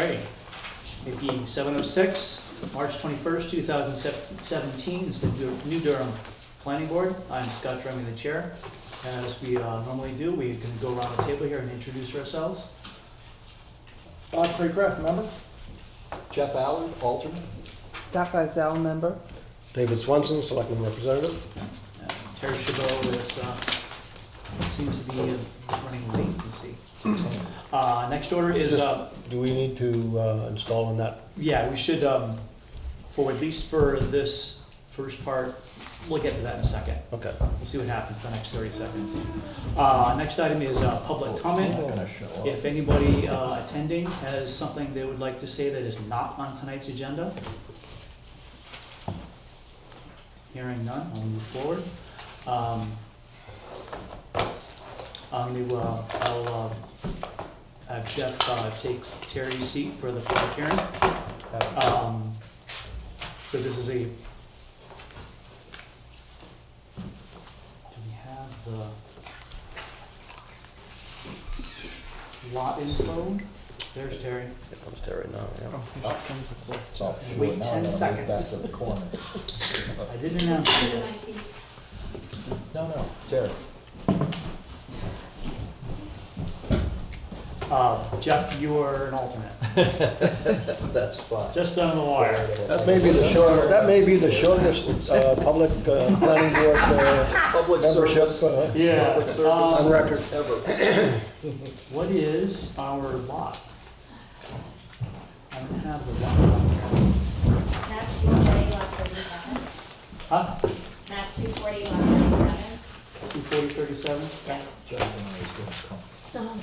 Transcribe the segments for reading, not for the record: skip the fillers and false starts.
right. It being 7:06, March 21st, 2017, is the New Durham Planning Board. I'm Scott Drumming, the chair. As we normally do, we can go around the table here and introduce ourselves. Bob Craycraft, member. Jeff Allen, alternate. Doc Izell, member. David Swenson, selectman representative. Terry Chabot is, seems to be running late, let's see. Next order is, Do we need to install on that? yeah, we should, for at least for this first part, we'll get to that in a second. Okay. We'll see what happens for the next 30 seconds. Next item is public comment. Not gonna show up. If anybody attending has something they would like to say that is not on tonight's agenda. Hearing none, I'll move forward. I'll have Jeff take Terry's seat for the public hearing. So this is a, do we have the lot info? There's Terry. Here comes Terry now, yeah. It's all Wait short now, 10 I'm gonna move seconds. Back to the corner. I didn't announce it. No, Terry. Jeff, you are an alternate. That's fine. Just on the wire. That may be the short, that may be the shortest public planning board Public membership service. Yeah. Public service on record. ever. What is our lot? I don't have the lot on here. Map 240, lot 37. Huh? Map 240, lot 37. 240, 37? Yes. Jeff and I was gonna come. Not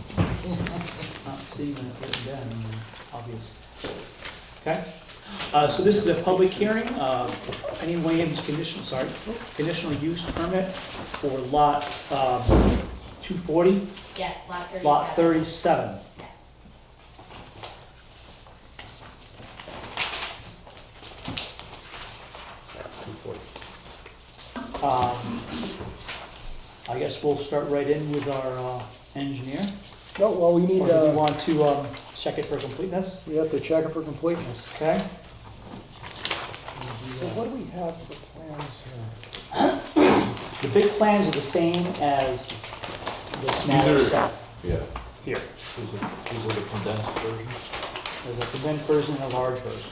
seeing it written down, obvious. Okay, so this is a public hearing, Penny Williams conditional use permit for lot 240, Yes, lot 37. lot 37. Yes. I guess we'll start right in with our engineer. No, well, we need, Or do we want to check it for completeness? we have to check it for completeness. Okay. So what do we have for plans here? The big plans are the same as the smaller set Yeah. here. These are the condensed versions. There's a condensed version and a large version.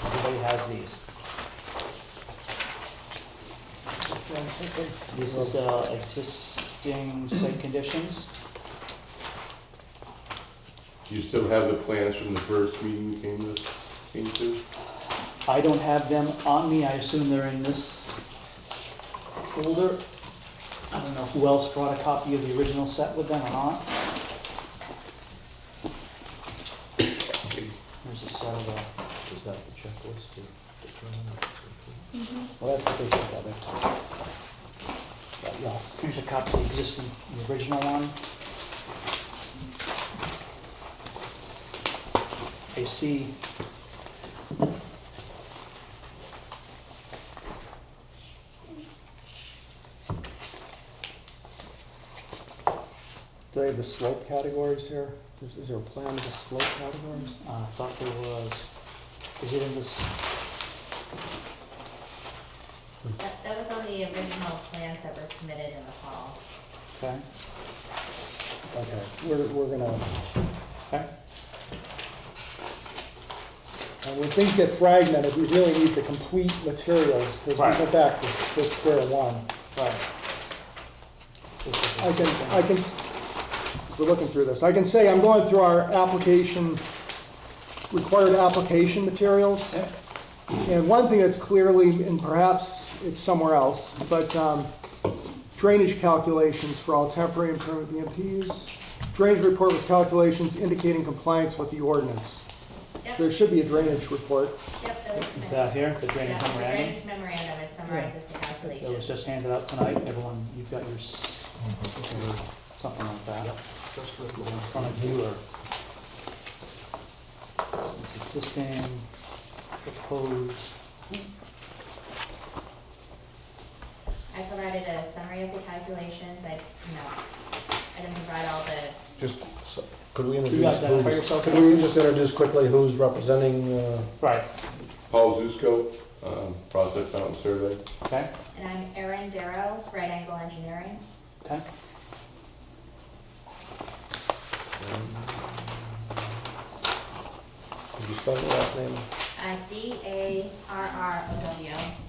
Everybody has these. This is existing site conditions. Do you still have the plans from the first meeting you came to? I don't have them on me. I assume they're in this folder. I don't know who else brought a copy of the original set with them or not. There's a set of Is that the checklist to determine if it's complete? Well, that's what they said, yes. here's a copy of the existing, the original one. I see. Do they have the slope categories here? Is there a plan of the slope categories? I thought there was. Is it in this? That was on the original plans that were submitted in the fall. Okay. Okay, we're gonna, Okay. and when things get fragmented, we really need the complete materials, because Right. we go back to square one. Right. We're looking through this. I can say I'm going through our application, required application materials. Yeah. And one thing that's clearly, and perhaps it's somewhere else, but drainage calculations for all temporary and permanent BMPs. Drainage report with calculations indicating compliance with the ordinance. Yep. So there should be a drainage report. Yep, that was Is submitted. that here, the Yeah, drainage the memorandum? drainage memorandum, it summarizes the calculations. That was just handed out tonight. Everyone, you've got your, something like that. Just with In front of you or it's existing, proposed. I provided a summary of the calculations. I didn't provide all the Just, so- Could we You introduce, identify yourself? could we just introduce quickly who's representing, Right, Paul Zusko, Project Mountain Survey. okay, And I'm Erin Darrow, Right Angle Engineering. okay. could you spell the last name?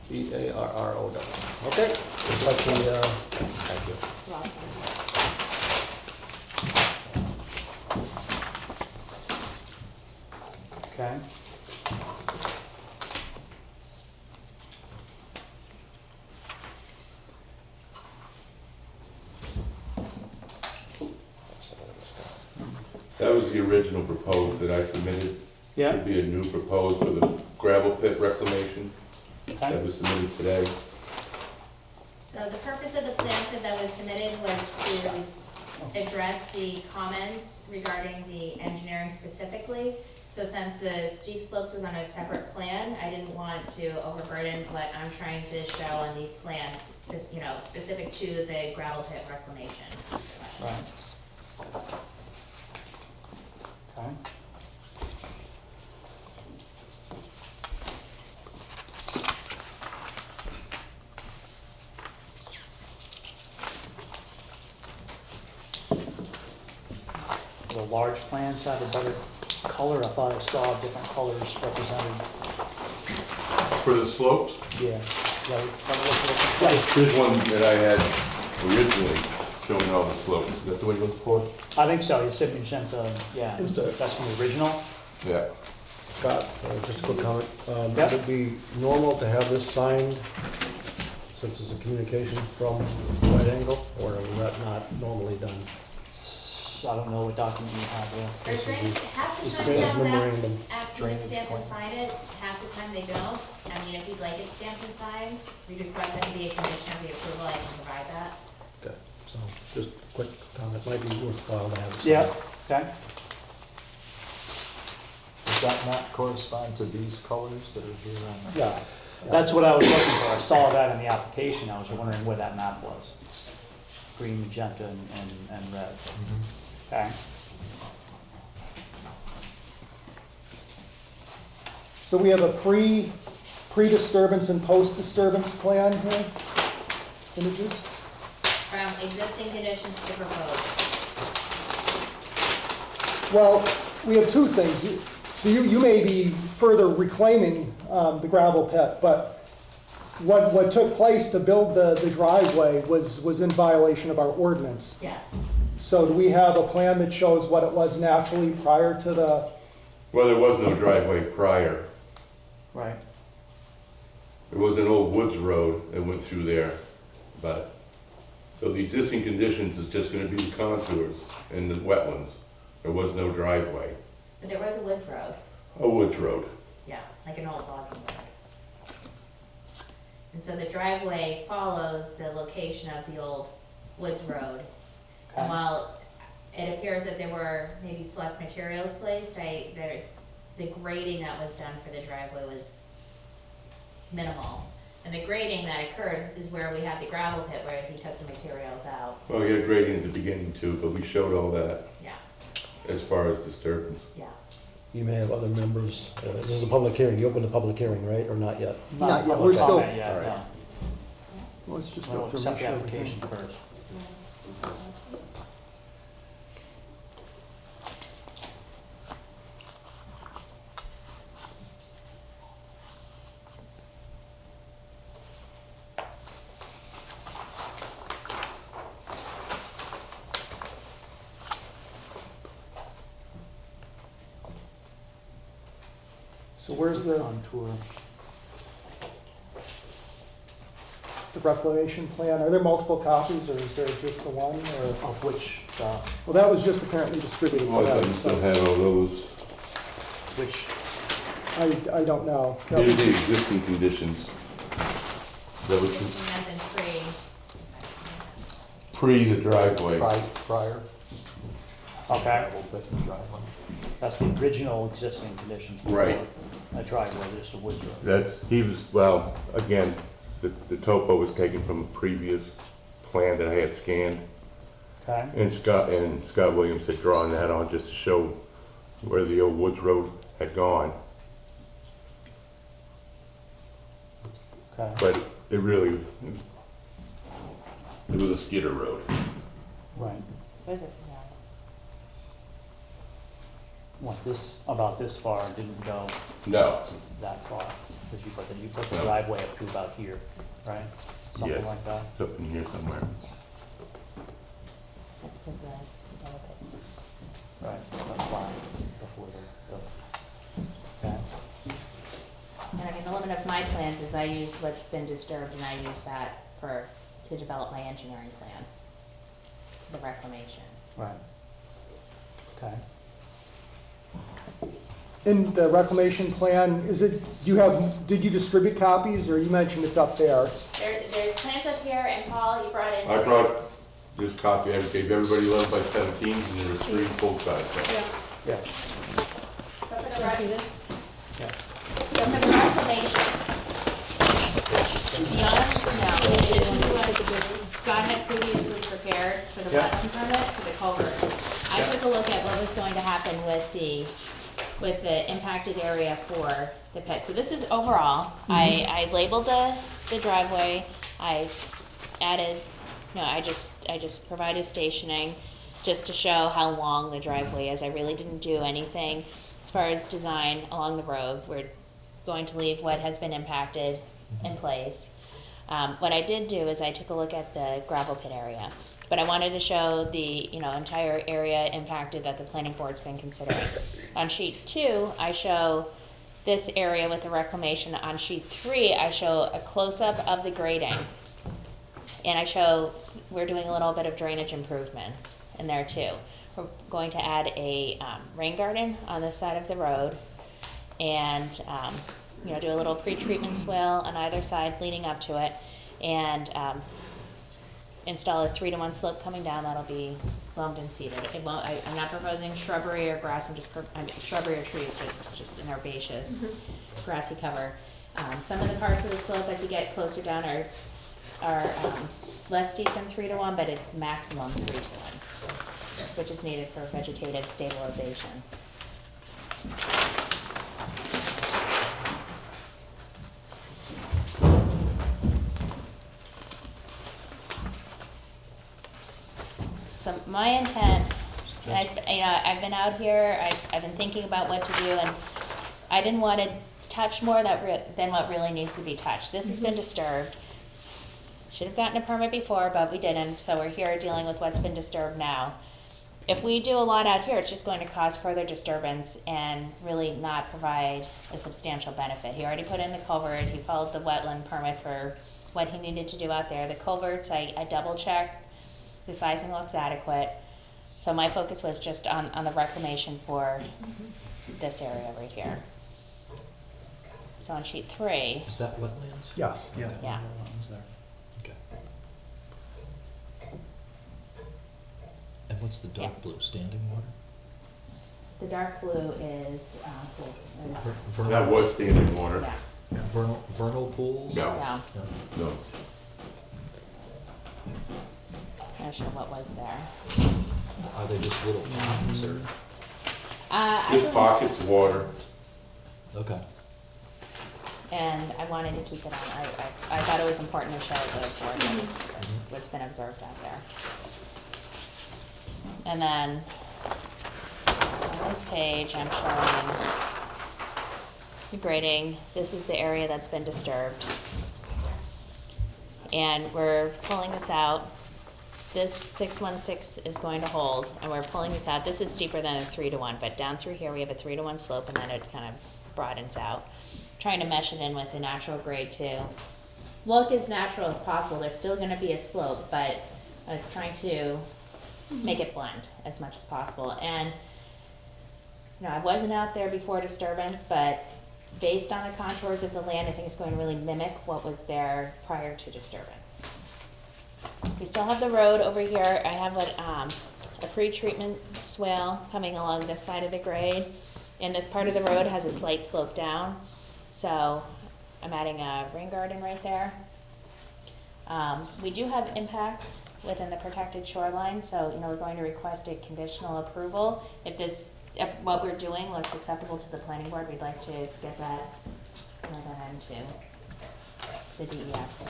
Darrow. Barrow. Okay, just like the, thank you. Okay. That was the original proposed that I submitted. Yeah, Should be a new proposed for the gravel pit reclamation that okay, was submitted today. So the purpose of the plan set that was submitted was to address the comments regarding the engineering specifically. So since the steep slopes was on a separate plan, I didn't want to overburden what I'm trying to show on these plans, specific to the gravel pit reclamation. right. Okay. The large plans have a better color. I thought I saw different colors represented. For the slopes, Yeah. Right. here's one that I had originally showing all the slopes. Is that the way you look for? I think so. You said you sent the, yeah, Is the- that's from the original. Yeah. Scott, just a quick comment. Yep. Would it be normal to have this signed, since it's a communication from right angle, or is that not normally done? I don't know what document you have there. Or drainage, half the This time is towns memorandum. ask me to Drainage stamp and plan. sign it, half the time they don't. I mean, if you'd like it stamped and signed, we request that to be a condition of the approval, I can provide that. Okay, so just a quick comment, might be worthwhile to have it signed. Yeah, okay. Does that not correspond to these colors that are here on? Yes. That's what I was looking for. I saw that in the application. I was wondering where that map was. Green, magenta, and red. Okay. So we have a pre-disturbance and post-disturbance plan here, images? From existing conditions to proposed. Well, we have two things. So you may be further reclaiming the gravel pit, but what took place to build the driveway was in violation of our ordinance. Yes. So do we have a plan that shows what it was naturally prior to the, Well, there was no driveway prior. Right. There was an old woods road that went through there, but, so the existing conditions is just gonna be the contours and the wetlands. There was no driveway. But there was a woods road, A woods road. yeah, like an old logging road. And so the driveway follows the location of the old woods road. And Okay. while it appears that there were maybe select materials placed, the grading that was done for the driveway was minimal. And the grading that occurred is where we have the gravel pit where he took the materials out, Well, we had grading at the beginning too, but we showed all that yeah, as far as disturbance. yeah. You may have other members, this is a public hearing, you opened the public hearing, right, or not yet? Not yet. public We're still- comment yet, all right. no. let's just We'll go through. accept make the sure application everything- first. So where's the Contour. reclamation plan? Are there multiple copies, or is there just the one, or? Of which, Well, that was just apparently distributed Oh, I thought today, you still so had all those. which, I don't know. Here's the existing conditions. That was Existing as in pre the driveway. Prior? okay, Old bit and driveway. that's the original existing conditions. before Right. A driveway, just a woods road. That's, he was, well, again, the topo was taken from a previous plan that I had scanned. Okay, And Scott Williams had drawn that on just to show where the old Woods Road had gone. okay, But it really, it was a skidder road. right. Was it? Yeah. What, this, about this far, didn't go No, that far, because you put the No. driveway up to about here, right? Something Yes. like that, it's up in here somewhere. Was the double pit. right, that's why, before the, okay, And I mean, the limit of my plans is I use what's been disturbed and I use that to develop my engineering plans, the reclamation. right. Okay, In the reclamation plan, did you distribute copies, or you mentioned it's up there? There's plans up here, and Paul, you brought in. I brought this copy, I gave everybody 11 by 17s, and there were 3 full-size ones. Yeah. yeah, So for the rec- yeah, so for the reclamation. Scott had previously prepared for the Yeah. wetland permit for the culverts. I Yeah. took a look at what was going to happen with the impacted area for the pit. So this is overall. I labeled the driveway. I added, I just provided stationing just to show how long the driveway is. I really didn't do anything as far as design along the road. We're going to leave what has been impacted in place. What I did do is I took a look at the gravel pit area, but I wanted to show the entire area impacted that the planning board's been considering. On sheet 2, I show this area with the reclamation. On sheet 3, I show a close-up of the grading, and I show we're doing a little bit of drainage improvements in there too. We're going to add a rain garden on this side of the road, and do a little pre-treatment swale on either side leading up to it, and install a 3-to-1 slope coming down that'll be loamed and seeded. It won't. I'm not proposing shrubbery or grass. Shrubbery or trees, just an herbaceous, grassy cover. Some of the parts of the slope as you get closer down are less steep than 3-to-1, but it's maximum 3-to-1, which is needed for vegetative stabilization. So my intent, and I've been out here, I've been thinking about what to do, and I didn't want to touch more than what really needs to be touched. This has been disturbed. Should have gotten a permit before, but we didn't, so we're here dealing with what's been disturbed now. If we do a lot out here, it's just going to cause further disturbance and really not provide a substantial benefit. He already put in the culvert, he followed the wetland permit for what he needed to do out there. The culverts, I double-checked. The sizing looks adequate. So my focus was just on the reclamation for this area right here. So on sheet 3, Is that wetlands? Yes. yeah. Yeah. Okay. And what's the dark blue, standing water? the dark blue is, pool. Is- That was standing water. Yeah, Vernal pools? No. yeah. No. No. Not sure what was there. Are they just little ponds or? I Just believe- pockets of water. Okay. And I wanted to keep it on. I thought it was important to show the board what's been observed out there. And then on this page, I'm showing the grading. This is the area that's been disturbed. And we're pulling this out. This 616 is going to hold, and we're pulling this out. This is steeper than a 3-to-1, but down through here we have a 3-to-1 slope, and then it kind of broadens out. Trying to mesh it in with the natural grade to look as natural as possible. There's still going to be a slope, but I was trying to make it blend as much as possible. And I wasn't out there before disturbance, but based on the contours of the land, I think it's going to really mimic what was there prior to disturbance. We still have the road over here. I have a pre-treatment swale coming along this side of the grade, and this part of the road has a slight slope down. So I'm adding a rain garden right there. We do have impacts within the protected shoreline, so, we're going to request a conditional approval. If what we're doing looks acceptable to the planning board, we'd like to get that, into the DES.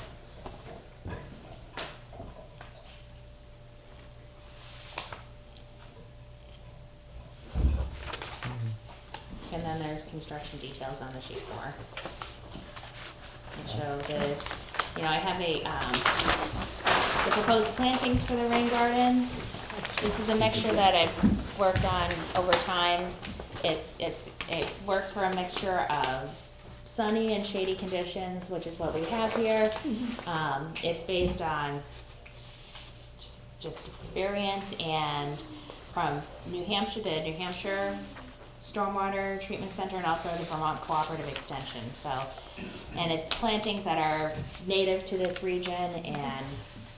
And then there's construction details on the sheet 4. And show I have the proposed plantings for the rain garden. This is a mixture that I've worked on over time. It works for a mixture of sunny and shady conditions, which is what we have here. It's based on just experience and from New Hampshire, the New Hampshire Stormwater Treatment Center, and also the Vermont Cooperative Extension. And it's plantings that are native to this region and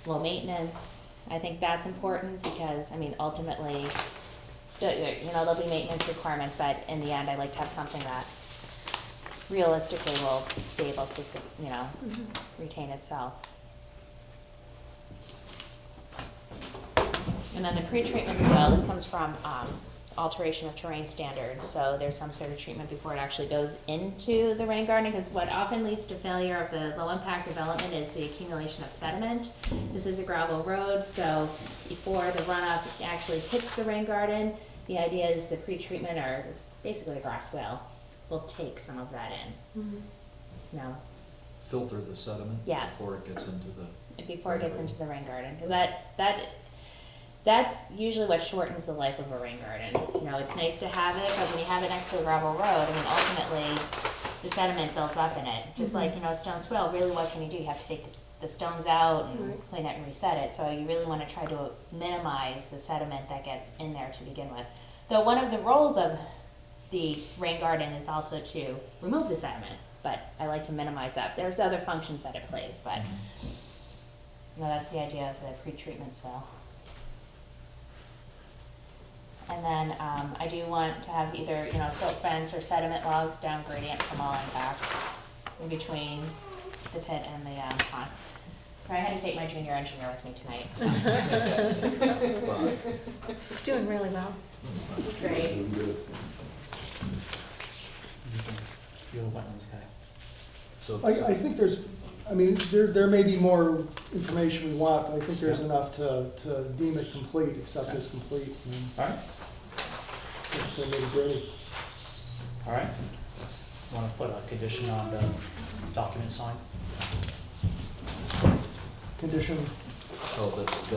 low maintenance. I think that's important because, ultimately, there'll be maintenance requirements, but in the end, I like to have something that realistically will be able to, retain itself. And then the pre-treatment soil, this comes from alteration of terrain standards, so there's some sort of treatment before it actually goes into the rain garden, because what often leads to failure of the low impact development is the accumulation of sediment. This is a gravel road, so before the runoff actually hits the rain garden, the idea is the pre-treatment, or basically a grass swale, will take some of that in. No. Filter the sediment Yes. before it gets into the. Before it gets into the rain garden, because that's usually what shortens the life of a rain garden. It's nice to have it, but when you have it next to a gravel road, ultimately, the sediment builds up in it. Just like, a stone swale, really what can you do? You have to take the stones out and clean it and reset it. So you really want to try to minimize the sediment that gets in there to begin with. Though one of the roles of the rain garden is also to remove the sediment, but I like to minimize that. There's other functions that it plays, but that's the idea of the pre-treatment swale. And then I do want to have either, silt fence or sediment logs down gradient from all impacts in between the pit and the pond. I had to take my junior engineer with me tonight, so. He's doing really well. Great. You're a wetlands guy. So. I think there may be more information we want, but I think there's enough to deem it complete, accept as complete. All right, It's a nitty-gritty. all right. Want to put a condition on the document sign? Condition, Oh,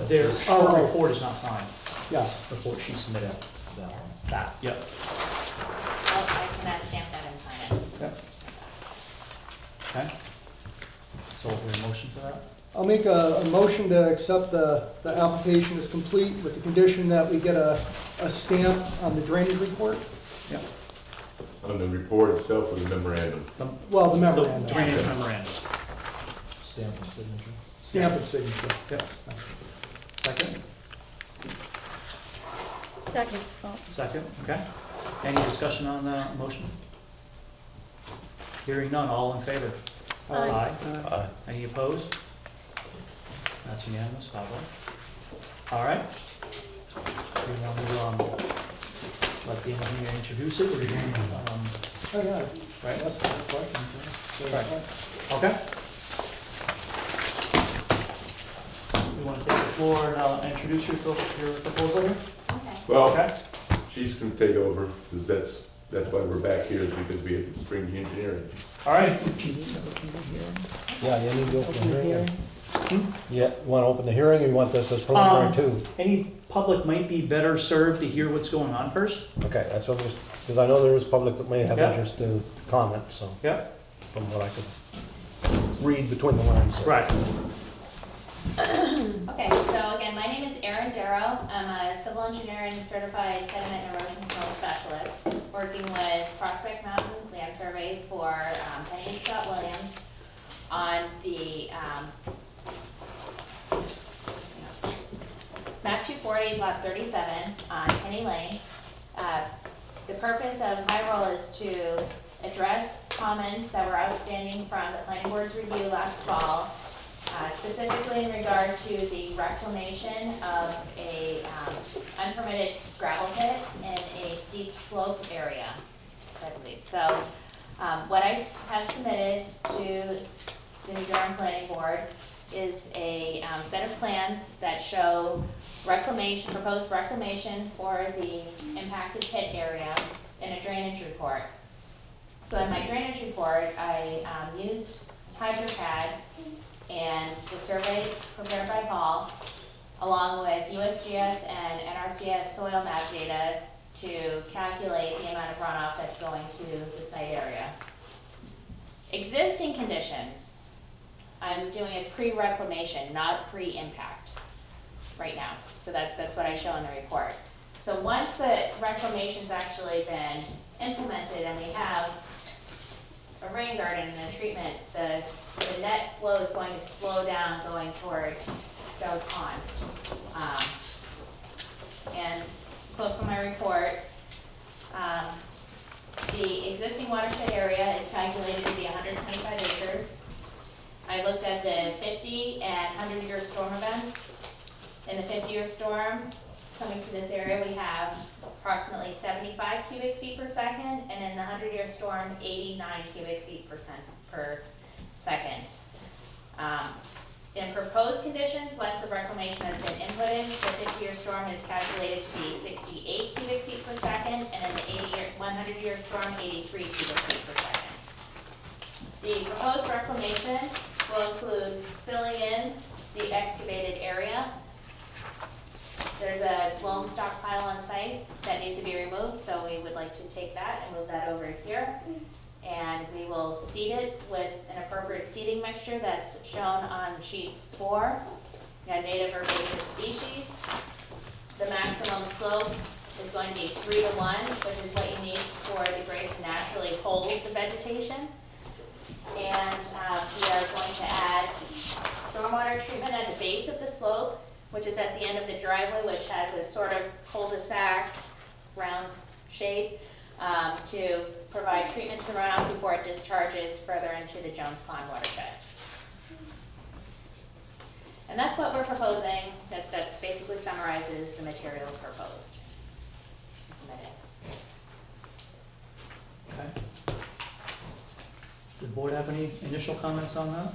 Their Oh. short report is not signed, yeah. report she submitted. that one. That, yep. I can stamp that and sign it. Yep. Okay. So we'll do a motion for that? I'll make a motion to accept the application as complete with the condition that we get a stamp on the drainage report. Yep. On the report itself or the memorandum? Well, the The memorandum. drainage memorandum. Stamp and signature. Stamp and signature. Yep. Second? Second. Second, okay. Any discussion on the motion? Hearing none, all in favor? Aye. Aye. Any opposed? That's unanimous, 5-0. All right. Do you want to let the engineer introduce it, or do you want, Oh, yeah. right? That's a good question. Right. Okay. You want to take the floor and introduce your proposal here? Okay. Well, Okay. she's gonna take over, because that's why we're back here, is because we had to bring the engineering. All right. Yeah, you need to open the hearing. Yeah, you want to open the hearing, or you want this as preliminary too? Any public might be better served to hear what's going on first. Okay, that's what, because I know there is public that may have Yeah. interest to comment, so, Yep. from what I could read between the lines. so. Right. Okay, so again, my name is Erin Darrow. I'm a civil engineering certified sediment and erosion control specialist, working with Prospect Mountain Land Survey for Penny Scott Williams on the map 240, lot 37 on Penny Lane. The purpose of my role is to address comments that were outstanding from the planning board's review last fall specifically in regard to the reclamation of a unpermitted gravel pit in a steep slope area, I believe. So what I have submitted to the New Durham Planning Board is a set of plans that show reclamation, proposed reclamation for the impacted pit area in a drainage report. So in my drainage report, I used HydroCAD and the survey prepared by Paul, along with USGS and NRCS soil map data to calculate the amount of runoff that's going to the site area. Existing conditions, I'm doing as pre-reclamation, not pre-impact right now. So that's what I show in the report. So once the reclamation's actually been implemented and we have a rain garden and a treatment, the net flow is going to slow down going toward Dove Pond. And quote from my report, the existing watershed area is calculated to be 125 acres. I looked at the 50 and 100-year storm events. In the 50-year storm coming to this area, we have approximately 75 cubic feet per second, and in the 100-year storm, 89 cubic feet per second. In proposed conditions, once the reclamation has been inputted, the 50-year storm is calculated to be 68 cubic feet per second, and in the 100-year storm, 83 cubic feet per second. The proposed reclamation will include filling in the excavated area. There's a loam stockpile on site that needs to be removed, so we would like to take that and move that over here. And we will seed it with an appropriate seeding mixture that's shown on sheet 4, a native herbaceous species. The maximum slope is going to be 3 to 1, which is what you need for the grade to naturally hold the vegetation. And we are going to add stormwater treatment at the base of the slope, which is at the end of the driveway, which has a sort of cul-de-sac round shape to provide treatment to runoff before it discharges further into the Jones Pond watershed. And that's what we're proposing. That basically summarizes the materials proposed and submitted. Okay. Does the board have any initial comments on that?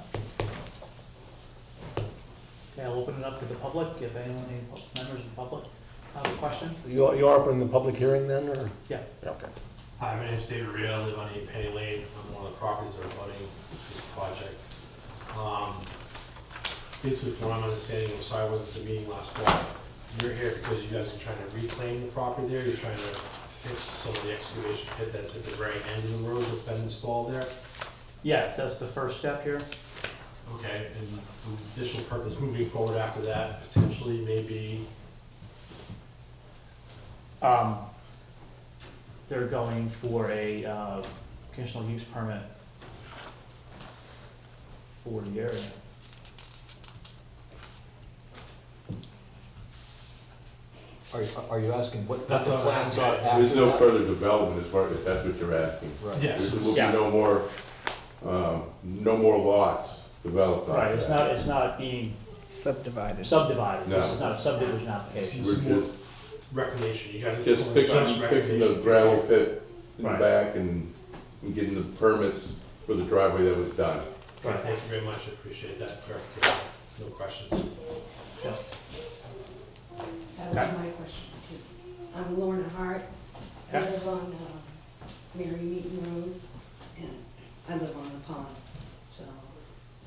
Okay, I'll open it up to the public. If anyone, any members of the public have a question? You are opening the public hearing then, or? Yeah. Okay. Hi, my name's David Rio, I live on 8 Penny Lane. I'm one of the properties that are abutting this project. Basically, from what I'm understanding, I'm sorry I wasn't at the meeting last fall. You're here because you guys are trying to reclaim the property there. You're trying to fix some of the excavation pit that's at the very end of the road that's been installed there. Yes, that's the first step here. Okay, and the additional purpose moving forward after that potentially maybe, They're going for a conditional use permit for the area. Are you asking what the That's what I'm plans are asking. after There's no that? further development as far as that's what you're asking. Right. yes. There will be Yeah. no more lots developed on Right, that. it's not being Subdivided. subdivided. No. This is not a subdivision application. We're just, Reclamation, you guys are just doing fixing the reclamation. gravel pit in the Right. back and getting the permits for the driveway that was done. Okay, thank you very much, I appreciate that clarification. No questions. That was my question too. I'm Lorna Hart. I Okay. live on Mary Meeting Road, and I live on the pond. So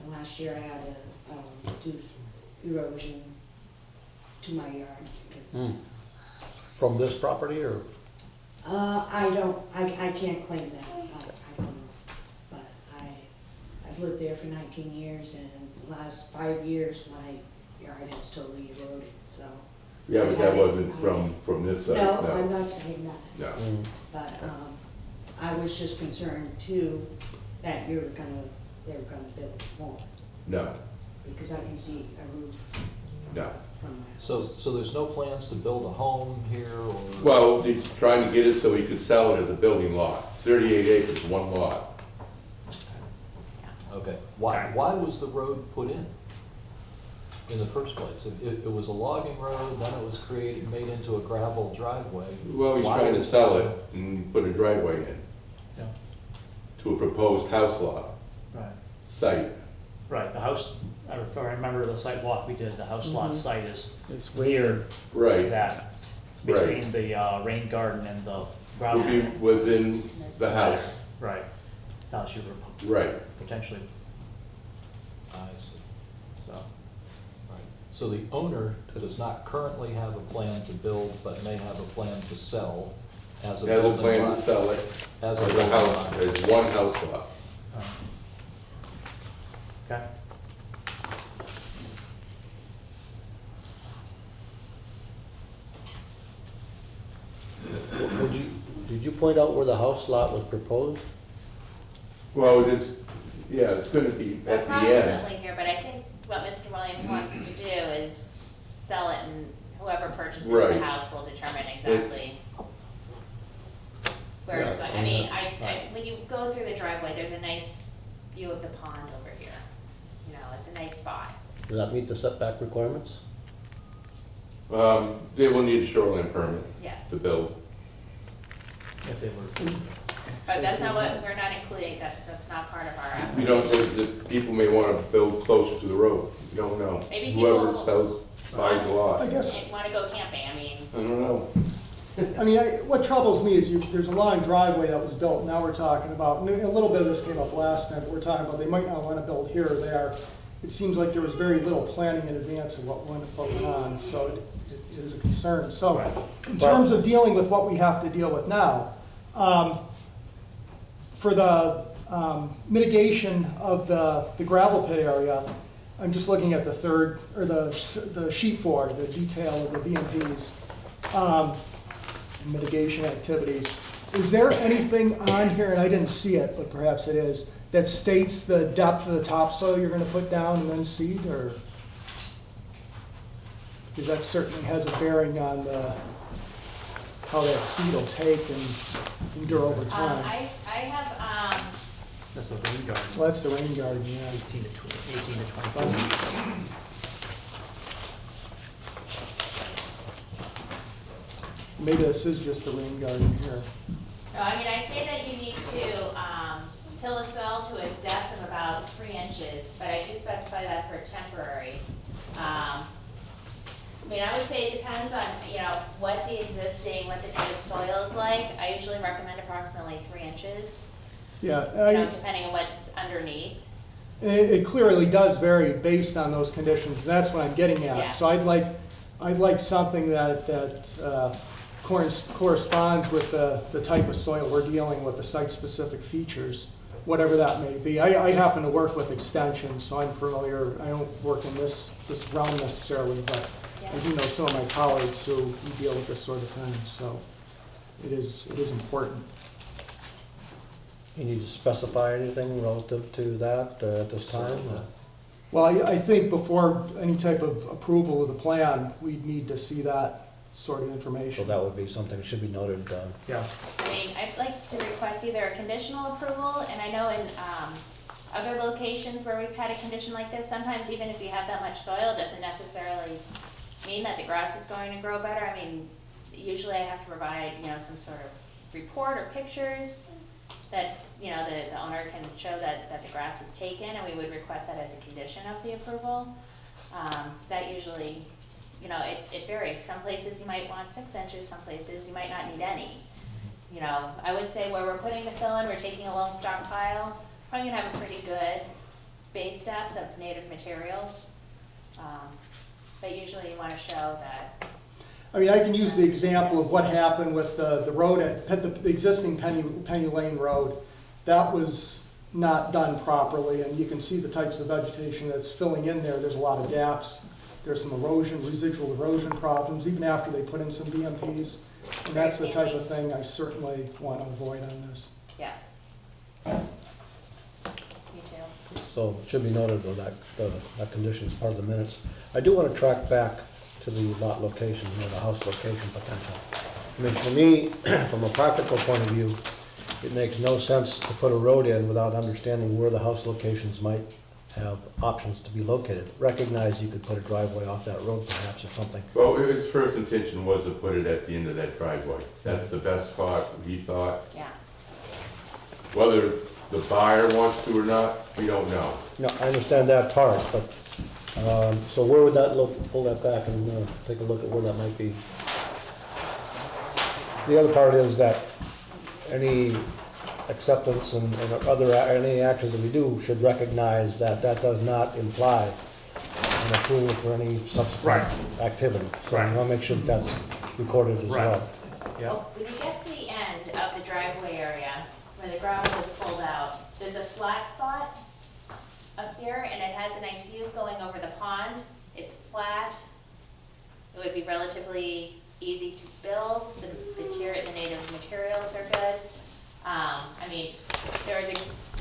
last year I had to do erosion to my yard. From this property, or? I can't claim that. I don't know. But I've lived there for 19 years, and the last 5 years my yard has totally eroded, so. Yeah, but that wasn't from this side, No, no. I'm not saying that. No. But I was just concerned too that they were gonna build more, No, because I can see a roof no. from my house. So there's no plans to build a home here, or? Well, he's trying to get it so he could sell it as a building lot. 38 acres, one lot. Okay, why was the road put in? in the first place? It was a logging road, then it was made into a gravel driveway. Well, he's Why trying to was- sell it and put a driveway in Yeah. to a proposed house lot Right. site. Right, the house, if I remember the site walk we did, the house lot site is It's near Right. that, Right. between the rain garden and the Would gravel. be within the house. Right, house you were Right. potentially, I see. so. Right. So the owner does not currently have a plan to build, but may have a plan to sell as a Has a building plan to lot. sell it As as a a building house, lot. as one house lot. Okay. Did you point out where the house lot was proposed? Well, it is, yeah, it's gonna be at the end. Approximately here, but I think what Mr. Williams wants to do is sell it and whoever purchases the Right. house will determine exactly where it's Yeah. going. I mean, when you go through the driveway, there's a nice view of the pond over here. You know, it's a nice spot. Does that meet the setback requirements? They will need a shoreline permit Yes. to build. If they were, But that's not what, we're not including, that's not part of our, We don't know that people may wanna build closer to the road. We don't know. Maybe Whoever people- sells, buys the I lot. guess, wanna go camping, I mean, I don't know. I mean, what troubles me is there's a long driveway that was built, now we're talking about, and a little bit of this came up last time, but we're talking about they might not wanna build here or there. It seems like there was very little planning in advance of what went on, so it is a concern. So, in terms of dealing with what we have to deal with now, for the mitigation of the gravel pit area, I'm just looking at the third, or the sheet 4, the detail of the BMPs, mitigation activities. Is there anything on here, and I didn't see it, but perhaps it is, that states the depth of the topsoil you're gonna put down and then seed, or? Because that certainly has a bearing on how that seed will take and endure over time. I have, that's the rain garden, Well, that's the rain garden, yeah. 18 to 24. Maybe this is just the rain garden here. no, I mean, I say that you need to, till the soil to a depth of about 3 inches, but I do specify that for temporary. I mean, I would say it depends on, you know, what the native soil is like. I usually recommend approximately 3 inches, Yeah, you know, depending on what's underneath. and it clearly does vary based on those conditions, and that's what I'm getting at. Yes. So I'd like something that corresponds with the type of soil we're dealing with, the site-specific features, whatever that may be. I happen to work with extensions, so I'm familiar, I don't work in this realm necessarily, but I do know some of my colleagues who deal with this sort of thing, so it is important. You need to specify anything relative to that at this time? Well, I think before any type of approval of the plan, we'd need to see that sort of So information. that would be something that should be noted. Yeah, I mean, I'd like to request either a conditional approval, and I know in, other locations where we've had a condition like this, sometimes even if you have that much soil, it doesn't necessarily mean that the grass is going to grow better. I mean, usually I have to provide, you know, some sort of report or pictures that, you know, the owner can show that the grass is taken, and we would request that as a condition of the approval. That usually, you know, it varies. Some places you might want 6 inches, some places you might not need any. You know, I would say where we're putting the fill in, we're taking a low stockpile, probably gonna have a pretty good base depth of native materials. But usually you wanna show that, I mean, I can use the example of what happened with the road at the existing Penny Lane Road. That was not done properly, and you can see the types of vegetation that's filling in there. There's a lot of gaps. There's some erosion, residual erosion problems, even after they put in some BMPs. And that's the type of thing I certainly want to avoid on this. yes. Me too. So it should be noted though that condition is part of the minutes. I do want to track back to the lot location, or the house location potential. I mean, for me, from a practical point of view, it makes no sense to put a road in without understanding where the house locations might have options to be located. Recognize you could put a driveway off that road perhaps or something. Well, his first intention was to put it at the end of that driveway. That's the best spot, he thought. Yeah. Whether the buyer wants to or not, we don't know. No, I understand that part, but, so where would that look, pull that back and take a look at where that might be. The other part is that any acceptance and any actions that we do should recognize that that does not imply an approval for any subsequent activity. So Right. we want to make sure that that's recorded as Right. well. Yeah, Well, when you get to the end of the driveway area, where the gravel is pulled out, there's a flat spot up here, and it has a nice view going over the pond. It's flat. It would be relatively easy to build. The native materials are good. I mean,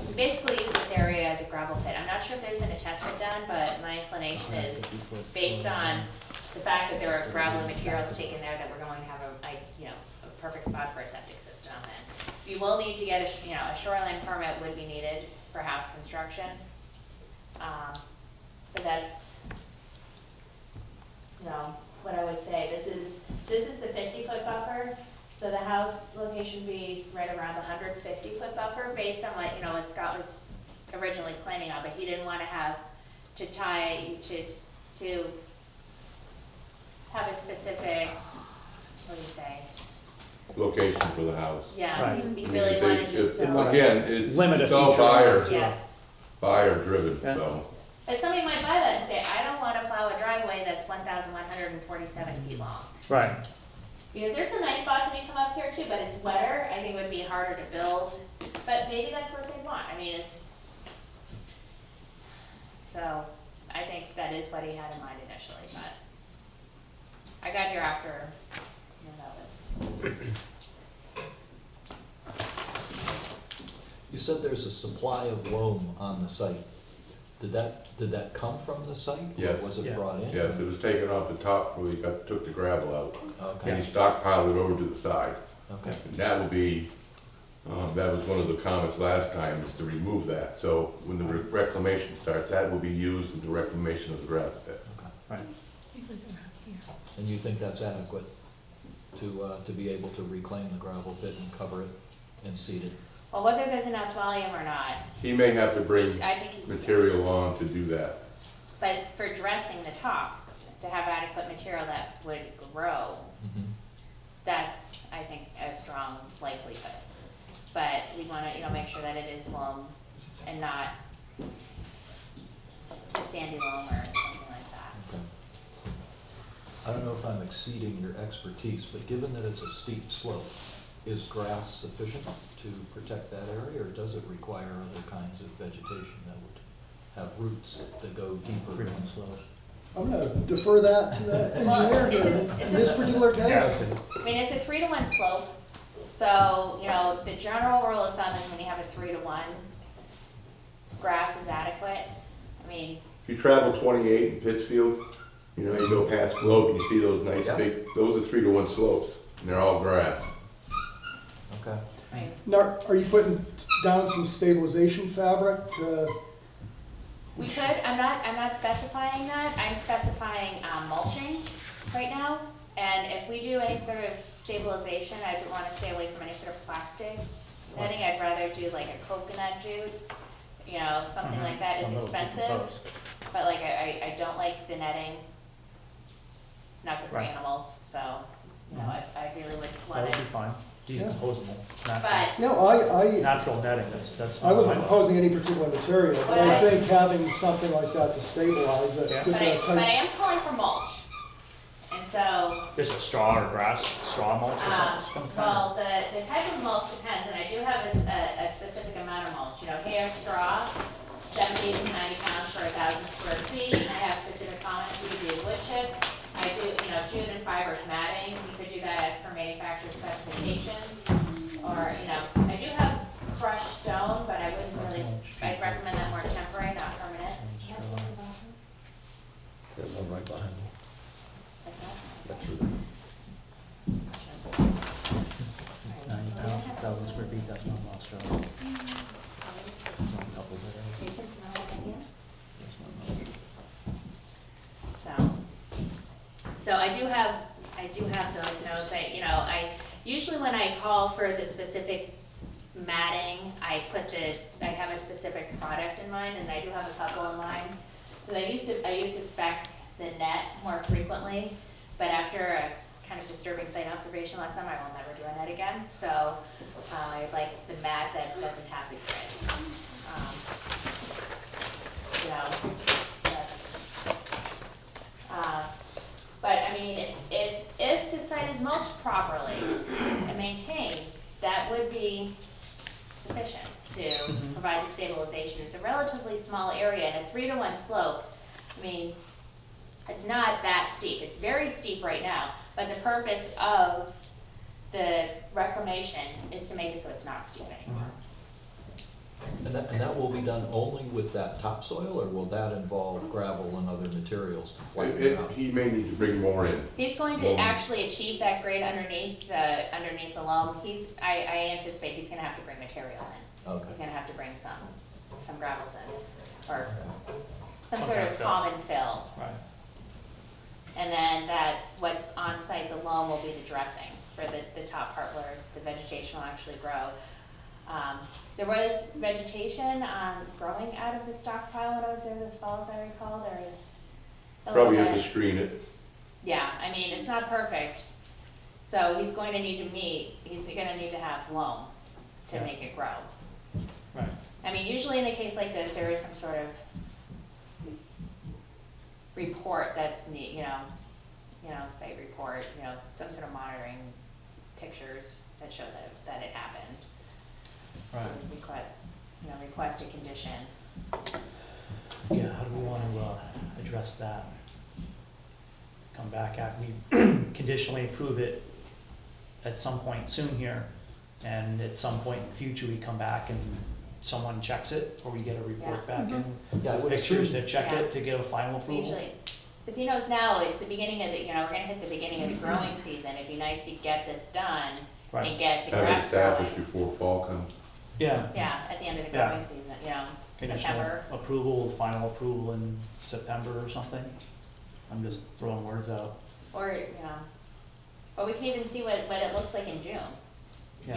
we basically use this area as a gravel pit. I'm not sure if there's been a test pit done, but my inclination is, based on the fact that there are gravel materials taken there, that we're going to have a perfect spot for a septic system. And you will need to get a shoreline permit would be needed for house construction. But that's, what I would say. This is the 50-foot buffer. So the house location would be right around the 150-foot buffer based on what Scott was originally planning on, but he didn't want to have to have a specific, what do you say? Location for the house. Yeah, Right. he really wanted to sell. Again, it's Limit a it's all future. Yes. buyer driven, Yeah. so. But somebody might buy that and say, I don't want to plow a driveway that's 1,147 feet long. right. Because there's some nice spots when you come up here too, but it's wetter. I think it would be harder to build. But maybe that's what they want. I mean, so I think that is what he had in mind initially, but I got here after this. You said there's a supply of loam on the site. Did that come from the site? Yes. Or was it Yeah. brought in? Yes, it was taken off the top where he took the gravel out. And Okay, he stockpiled it over to the side. okay. And that will be, that was one of the comments last time, is to remove that. So when the reclamation starts, that will be used in the reclamation of the gravel pit. Right. And you think that's adequate to be able to reclaim the gravel pit and cover it and seed it? Well, whether there's enough volume or not, He may have to bring I think he. material on to do that. But for dressing the top, to have adequate material that would grow, Mhm. that's, I think, a strong likelihood. But we want to, make sure that it is loam and not a sandy loam or something like that. Okay. I don't know if I'm exceeding your expertise, but given that it's a steep slope, is grass sufficient to protect that area, or does it require other kinds of vegetation that would have roots that go deeper? Frequent slope. I'm gonna defer that to the Well, engineer in this particular case. I mean, it's a 3-to-1 slope, so, the general rule of thumb is when you have a 3-to-1, grass is adequate. I mean, If you travel 28 in Pittsfield, you go past Globe and you see those nice Yeah. big, those are 3-to-1 slopes, and they're all grass. Okay. I mean, Now, are you putting down some stabilization fabric to, we could, I'm not specifying that, I'm specifying mulching right now. And if we do any sort of stabilization, I'd want to stay away from any sort of plastic netting. I'd rather do like a coconut jute, something like that. It's expensive, but like I don't like the netting. It's not good for Right. animals, so, I really would That want would to. be fine. Decomposable, But, natural netting, that's. I wasn't proposing any particular material, but I Well, think having something like that to stabilize it. Yeah. with but that I type- am calling for mulch. And so, Just a straw or grass, straw mulch or something? well, the type of mulch depends, and I do have a specific amount of mulch. hair straw, 70 to 90 pounds for 1,000 square feet. I have specific comments, you could do wood chips. I do, jute and fibrous matting, you could do that as per manufacturer specifications. Or, I do have crushed stone, but I wouldn't really, I'd recommend that more temporary, not permanent. There's one right behind you. Like that. That's really- 90 pounds, 1,000 square feet, that's not lost, Joe. You can smell it in here. So I do have those notes. I usually when I call for the specific matting, I have a specific product in mind, and I do have a couple in mind. Because I used to spec the net more frequently, but after a kind of disturbing site observation last time, I will never do a net again. So I like the mat that doesn't have the grid. But I mean, if the site is mulched properly and maintained, that would be sufficient to provide the stabilization. It's a relatively small area and a 3-to-1 slope. I mean, it's not that steep. It's very steep right now, but the purpose of the reclamation is to make it so it's not steep anymore. And that will be done only with that topsoil, or will that involve gravel and other materials to flatten it out? He may need to bring more in. He's going to actually achieve that grade underneath the loam. I anticipate he's gonna have to bring material in. Okay. He's gonna have to bring some gravels in, or some sort of common fill. Right. And then what's on site, the loam, will be the dressing for the top part where the vegetation will actually grow. There was vegetation growing out of the stockpile when I was there this fall, as I recall. Probably have to screen it. Yeah, I mean, it's not perfect. So he's going to need to have loam to make it grow. Right. I mean, usually in a case like this, there is some sort of report that's site report, some sort of monitoring pictures that show that it happened. Right. Request a condition. Yeah, how do we want to address that? Come back after we conditionally approve it at some point soon here, and at some point in the future, we come back and someone checks it, or we get a report back in Yeah, I would pictures assume- to check Yeah. it, to get a final approval? Usually, so if he knows now, it's the beginning of we're gonna hit the beginning of the growing season. It'd be nice to get this done Right. and get the Have it grass established growing. before fall comes. Yeah. Yeah, at the end of the Yeah. growing season, Conditional September. approval, final approval in September or something? I'm just throwing words out. Or, or we can even see what it looks like in June. Yeah.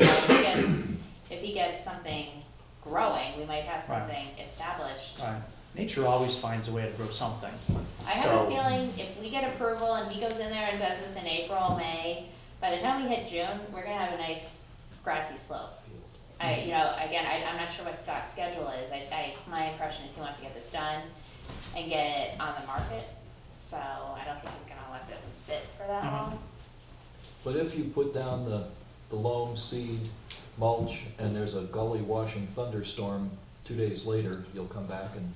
If he gets something growing, we might have Right. something established. Right. Nature always finds a way to grow something. I have So- a feeling if we get approval and he goes in there and does this in April, May, by the time we hit June, we're gonna have a nice grassy slope. I'm not sure what Scott's schedule is. My impression is he wants to get this done and get it on the market. So I don't think he's gonna let this sit for that long. But if you put down the loam, seed, mulch, and there's a gully washing thunderstorm, 2 days later, you'll come back and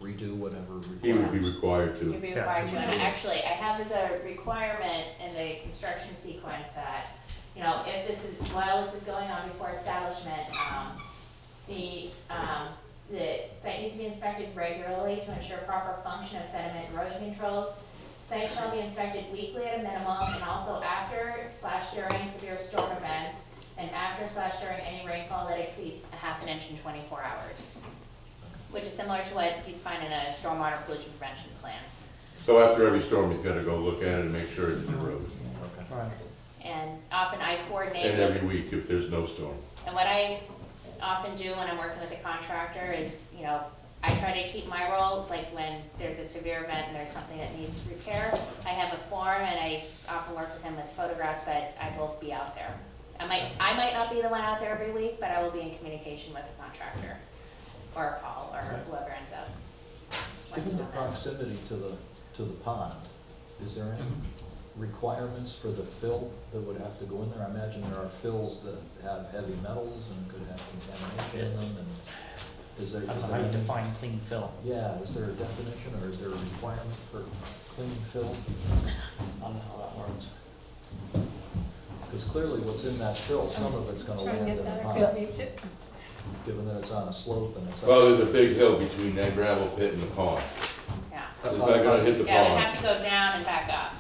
redo whatever He would be requires. required You'd to. be Yeah. required to, and actually, I have as a requirement in the construction sequence that, while this is going on before establishment, the site needs to be inspected regularly to ensure proper function of sediment erosion controls. Site shall be inspected weekly at a minimum, and also after/during severe storm events, and after/during any rainfall that exceeds a half an inch in 24 hours. Which is similar to what you'd find in a stormwater pollution prevention plan. So after every storm, he's gotta go look at it and make sure it's eroded. Okay. Right. And often I coordinate And with, every week if there's no storm. and what I often do when I'm working with a contractor is, I try to keep my role, like when there's a severe event and there's something that needs repair, I have a form and I often work with him with photographs, but I will be out there. I might not be the one out there every week, but I will be in communication with the contractor, or Paul, or whoever ends up working Given the on this. proximity to the pond, is there any requirements for the fill that would have to go in there? I imagine there are fills that have heavy metals and could have contamination in them, and is there? I don't is know there how you any- define clean fill. Yeah, is there a definition, or is there a requirement for clean fill? I don't know how that works. Because clearly what's in that fill, some of it's gonna land in the pond, given that it's on a slope and it's. Well, there's a big hill between that gravel pit and the pond. Yeah, It's not gonna hit the yeah, we pond. have to go down and back up.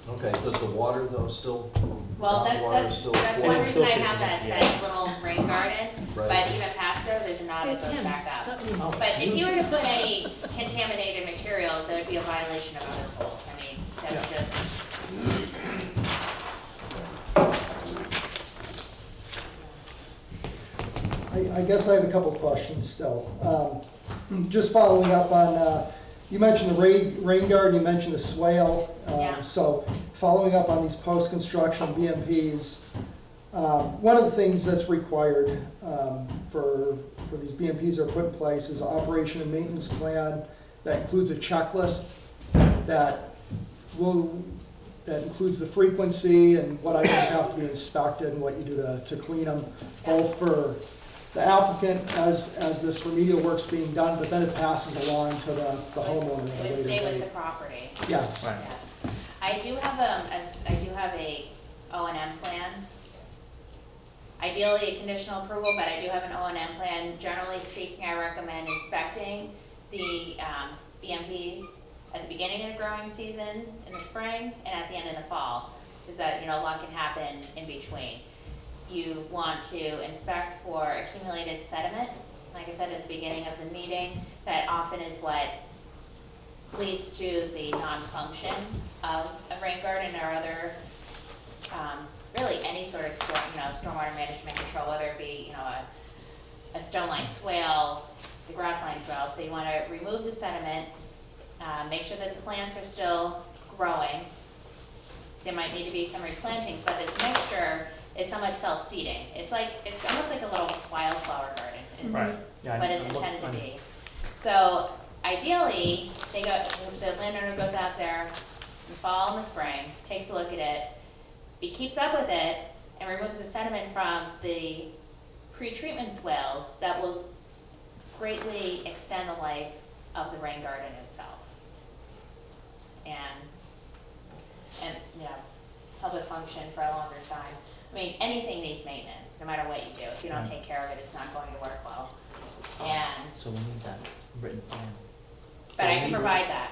Okay, does the water though still, Well, groundwater that's still one flow? reason I Filters have against the that little rain garden, Right. but even past there, there's enough knob, it goes back up. Something- But if you were to put any contaminated materials, that would be a violation of other rules. I mean, that's Yeah. just, I guess I have a couple of questions still. Just following up on, you mentioned the rain garden, you mentioned the swale. Yeah. So following up on these post-construction BMPs, one of the things that's required for these BMPs that are put in place is an operation and maintenance plan that includes a checklist that includes the frequency and what items have to be inspected and what you do to clean them, both for the applicant as this remedial work's being done, but then it passes along to the homeowner at a it would later stay with the date. property. Yes. Right. Yes. I do have a O&M plan. Ideally, a conditional approval, but I do have an O&M plan. Generally speaking, I recommend inspecting the BMPs at the beginning of the growing season in the spring and at the end of the fall, because that, a lot can happen in between. You want to inspect for accumulated sediment, like I said at the beginning of the meeting. That often is what leads to the non-function of a rain garden or other, really any sort of stormwater management control, whether it be, a stone line swale, the grass line swale. So you want to remove the sediment, make sure that the plants are still growing. There might need to be some replantings, but this mixture is somewhat self-seeding. It's almost like a little wildflower garden. Right. Yeah, But it's I'm intended to looking- be. So ideally, the landowner goes out there in the fall and the spring, takes a look at it, he keeps up with it, and removes the sediment from the pre-treatment swales that will greatly extend the life of the rain garden itself. And help it function for a longer time. I mean, anything needs maintenance, no matter what you do. If you don't Right. take care of it, it's not going to work well. And, So we'll need that written plan. but I We'll can need- provide that.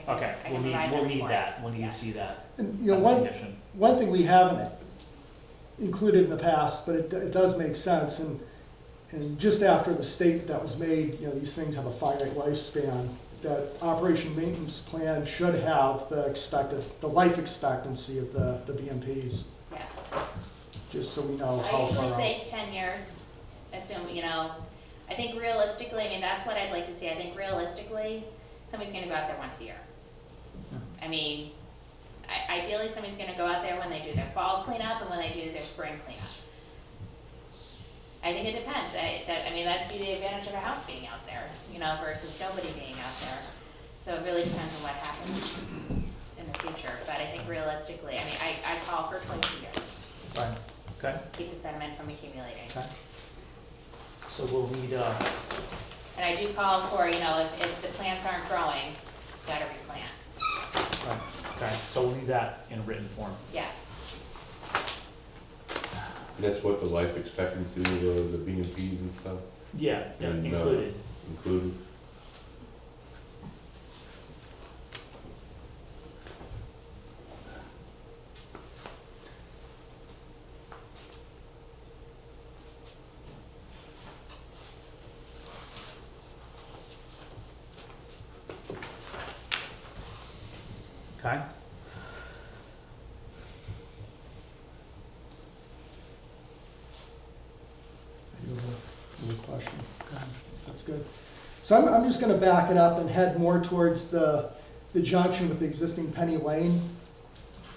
I Okay, can we'll provide need report. that, we'll need to Yes. see that. And, as a one condition. thing we haven't included in the past, but it does make sense, and just after the statement that was made, these things have a finite lifespan, that operation maintenance plan should have the life expectancy of the BMPs, Yes. just so we know I how usually far out. say 10 years, assume, I think realistically, that's what I'd like to see. I think realistically, somebody's gonna go out there once a year. I mean, ideally, somebody's gonna go out there when they do their fall cleanup and when they do their spring cleanup. I think it depends. That'd be the advantage of a house being out there, versus nobody being out there. So it really depends on what happens in the future. But I think realistically, I call for twice a year. Right, okay, Keep the sediment from accumulating. okay. So we'll need, And I do call for, if the plants aren't growing, you gotta replant. right, okay, so we'll need that in written form. Yes. That's what the life expectancy of the BMPs and stuff Yeah, yeah, And, included. included. Okay, I do have another question. That's good. So I'm just gonna back it up and head more towards the junction with the existing Penny Lane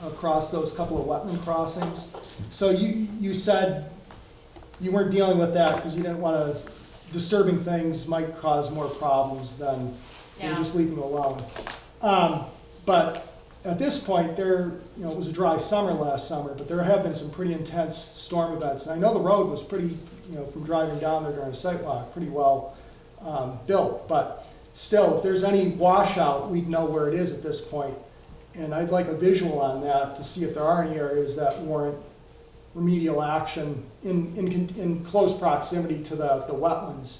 across those couple of wetland crossings. So you said you weren't dealing with that because you didn't want to, disturbing things might cause more problems than Yeah. just leaving them alone. But at this point, it was a dry summer last summer, but there have been some pretty intense storm events. And I know the road was pretty, from driving down there during a site walk, pretty well built. But still, if there's any washout, we'd know where it is at this point. And I'd like a visual on that to see if there are any areas that warrant remedial action in close proximity to the wetlands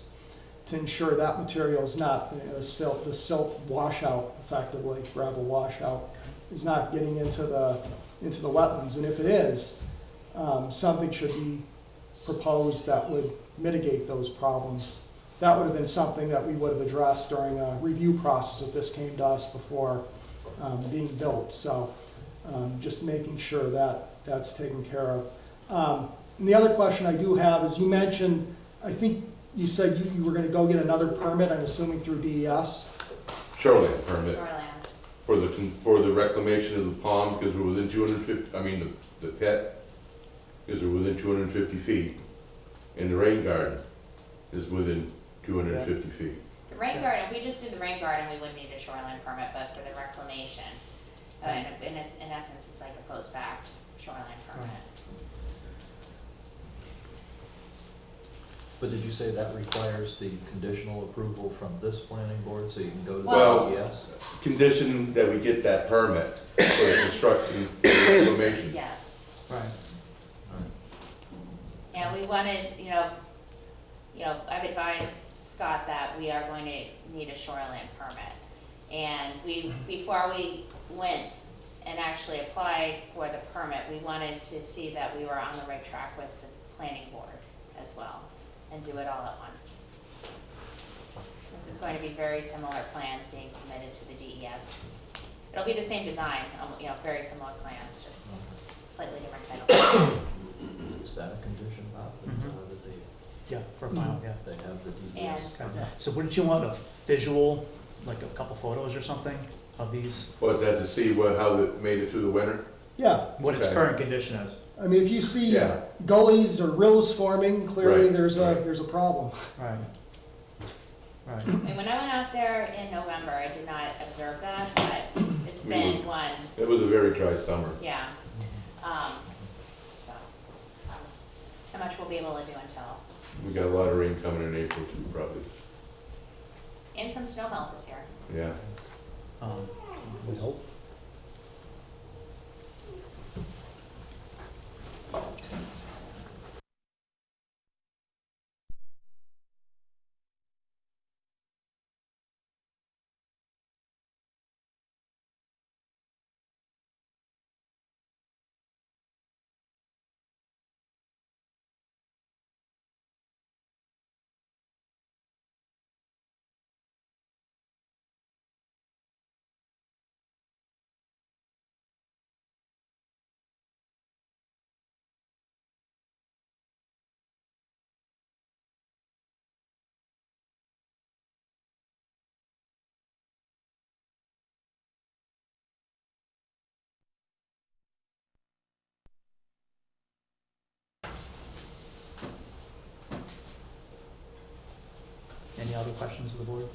to ensure that material is not, the silt washout effectively, gravel washout, is not getting into the wetlands. And if it is, something should be proposed that would mitigate those problems. that would have been something that we would have addressed during a review process if this came to us before being built. So just making sure that that's taken care of. And the other question I do have is, you mentioned, I think you said you were going to go get another permit, I'm assuming through DES? Shoreline permit Shoreline. for the reclamation of the pond, because we're within 250, I mean, the pit, because we're within 250 feet. And the rain garden is within 250 feet. The rain garden, if we just did the rain garden, we wouldn't need a shoreline permit, but for the reclamation, in essence, it's like a post-fact shoreline permit. But did you say that requires the conditional approval from this planning board, so you can go to the Well- DES? Condition that we get that permit for the construction and reclamation. Yes. Right. And we wanted, I've advised Scott that we are going to need a shoreline permit. And before we went and actually applied for the permit, we wanted to see that we were on the right track with the planning board as well, and do it all at once. This is going to be very similar plans being submitted to the DES. It'll be the same design, very similar plans, just slightly different title. Is that a condition, Bob, that they, Yeah, for a final, yeah. they have the And- DES? Okay. So wouldn't you want a visual, like a couple photos or something of these, Well, that's to see how it made it through the winter. Yeah, what its Okay. current condition is? I mean, if you see Yeah. gullies or rills forming, clearly Right, there's right. a problem. Right. Right. And when I went out there in November, I did not observe that, but it's been one, It was a very dry summer. yeah. So, how much we'll be able to do until. We got a lot of rain coming in April too, probably. And some snow melt this year. Yeah. We hope. Any other questions of the board?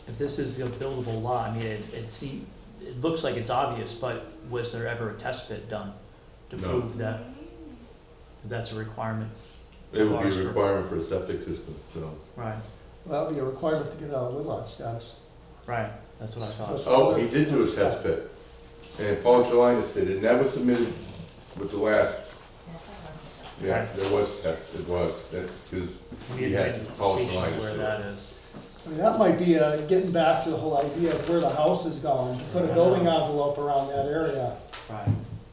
If this is a buildable lot, I mean, it looks like it's obvious, but was there ever a test pit done to No. prove that that's a requirement? It would be a requirement for a septic system, so. Right, Well, that'd be a requirement to get a woodlot status. right, that's what I thought. So- Oh, he did do a test pit. And Paul Jelinas did it, and that was submitted with the last, yeah, there was test, it was, because We he need had an Paul indication Jelinas where do that it. is. I mean, that might be getting back to the whole idea of where the house is going, put a building envelope around that area. Right,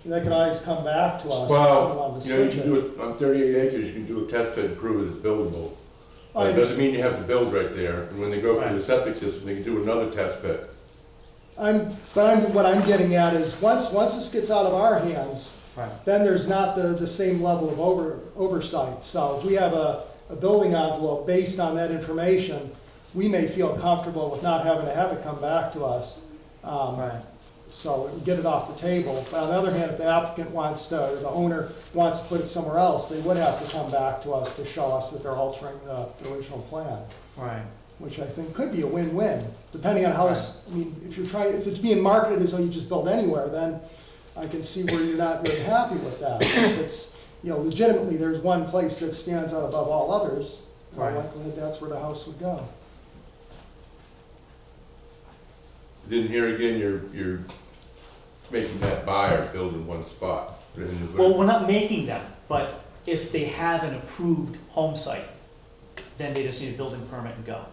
They could always come back to us if someone Well, wanted to you know, you switch can it. do it, on 38 acres, you can do a test pit and prove it is buildable. I But it doesn't mean you have to build right there, and when they go through the septic system, they can do another test pit. What I'm getting at is, once this gets out of our hands, right, then there's not the same level of oversight. So if we have a building envelope based on that information, we may feel comfortable with not having to have it come back to us. right, So it would get it off the table. But on the other hand, if the applicant wants to, or the owner wants to put it somewhere else, they would have to come back to us to show us that they're altering the original plan, right, which I think could be a win-win, depending on how this, I mean, if it's being marketed as though you just build anywhere, then I can see where you're not really happy with that. If it's, legitimately, there's one place that stands out above all others, well, Right. likely that's where the house would go. Then here again, you're making that buyer build in one spot. Well, we're not making them, but if they have an approved home site, then they just need a building permit and go.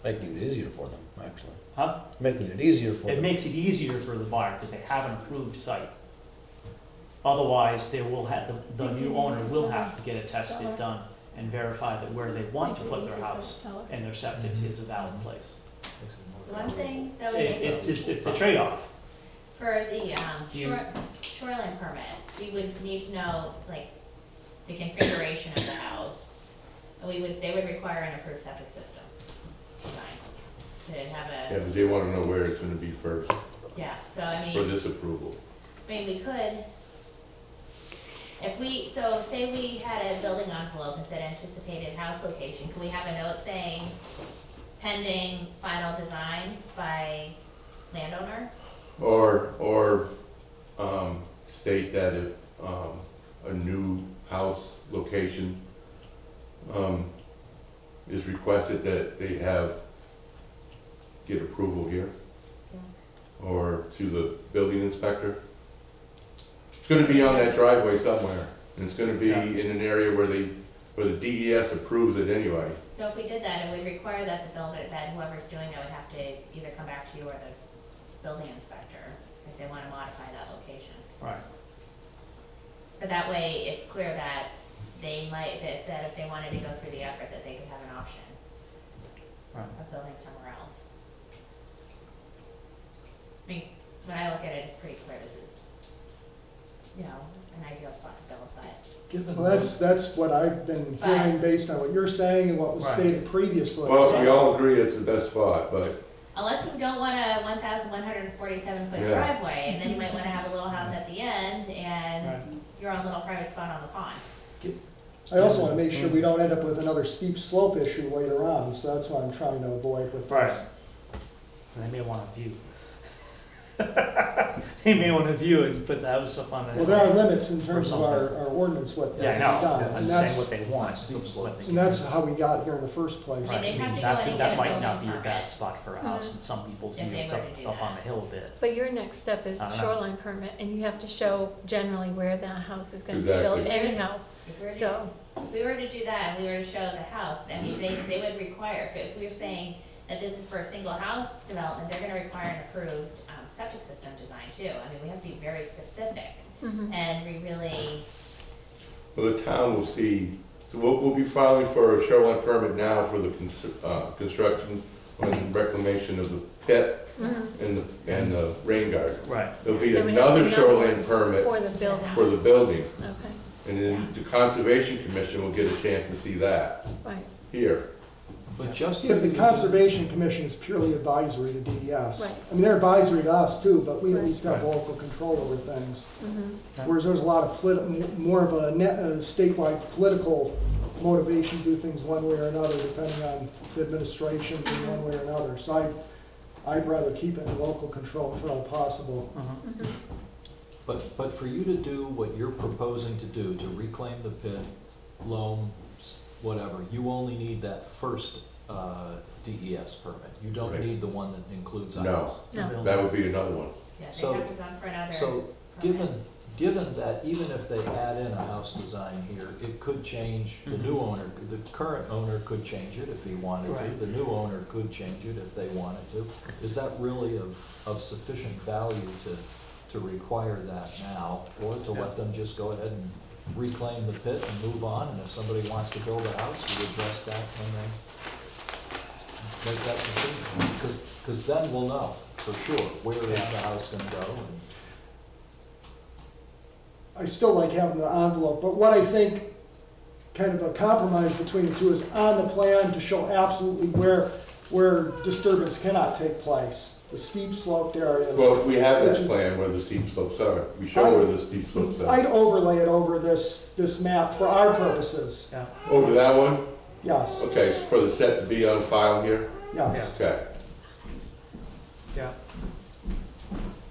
Making it easier for them, actually. Huh? Making it easier for It them. makes it easier for the buyer because they have an approved site. Otherwise, they will have, the new owner will have to get a test bit done and verify that where they want to put their house and their septic is a valid place. One thing that would make It's a trade-off. for the shoreline permit, we would need to know, like, the configuration of the house. And they would require an approved septic system design. To have Yeah, but they wanna know where it's gonna be first yeah, so I for mean, this approval. we could, so say we had a building envelope and said anticipated house location, could we have a note saying pending final design by landowner? Or state that if, a new house location, is requested that they get approval here, or to the building inspector. It's gonna be on that driveway somewhere, and it's gonna be Yeah. in an area where the DES approves it anyway. So if we did that, it would require that the builder, that whoever's doing that would have to either come back to you or the building inspector if they want to modify that location. Right. But that way, it's clear that they might, that if they wanted to go through the effort, that they could have an option Right. of building somewhere else. I mean, when I look at it, it's pretty clear this is, an ideal spot to build, but Given Well, that's what I've been hearing based on what you're saying and what was Right. stated previously. Well, we all agree it's the best spot, but unless you don't want a 1,147 foot Yeah. driveway, and then you might want to have a little house at the end Right. and your own little private spot on the pond. I also want to make sure we don't end up with another steep slope issue later on, so that's what I'm trying to avoid with Right. this. And they may want to view. They may want to view it and put the house up on the. Well, there are limits in terms of something. our ordinance, what Yeah, I can know, be done. I'm And just saying that's, what they want. what they and that's can how we got here in the first place. Right. They'd have to go That's- in and that get a might not be building a bad permit. spot for a house, and some people's If they units were up, to do up on that. the hill a bit. But your next step is I don't know. shoreline permit, and you have to show generally where that house is gonna be Exactly. built anyhow, If we were to- so, If we were to do that and we were to show the house, I mean, they would require, if we were saying that this is for a single house development, they're gonna require an approved septic system design too. I mean, we have to be very specific, mhm. and we really, well, the town will see, so we'll be filing for a shoreline permit now for the construction and reclamation of the pit Mhm. and the rain garden. Right. There'll be Then we have another another shoreline permit For the building, for the building, okay, and then the Conservation Commission will get a chance to see that right. here. But just. Yeah, but the Conservation Commission is purely advisory to DES. Right. I mean, they're advisory to us too, but we at Right. least have Right. local control over things. Mhm. Whereas there's a lot of more of a statewide political motivation to do things one way or another, depending on the administration in one way or another. So I'd rather keep it in local control if at all possible. Mhm. Mhm. But for you to do what you're proposing to do, to reclaim the pit, loam, whatever, you only need that first DES permit. You don't Right. need the one that includes a No. house. No. That would be another one. yeah, they So- have to go for another. So, given that even if they add in a house design here, it could change, the new owner, the current owner could change it if he wanted to. Right. The new owner could change it if they wanted to. Is that really of sufficient value to require that now? Or to Yeah. let them just go ahead and reclaim the pit and move on? And if somebody wants to build a house, we address that when they make that decision? Because then we'll know for sure where is the house gonna go and. I still like having the envelope, but what I think kind of a compromise between the two is on the plan to show absolutely where disturbance cannot take place, the steep sloped areas. Well, we have Which that is- plan where the steep slopes are. We show where the steep slopes are. I'd overlay it over this map for our purposes, Yeah. Over that one? yes, Okay, so for the set to be on file here? yes. Okay. Yeah,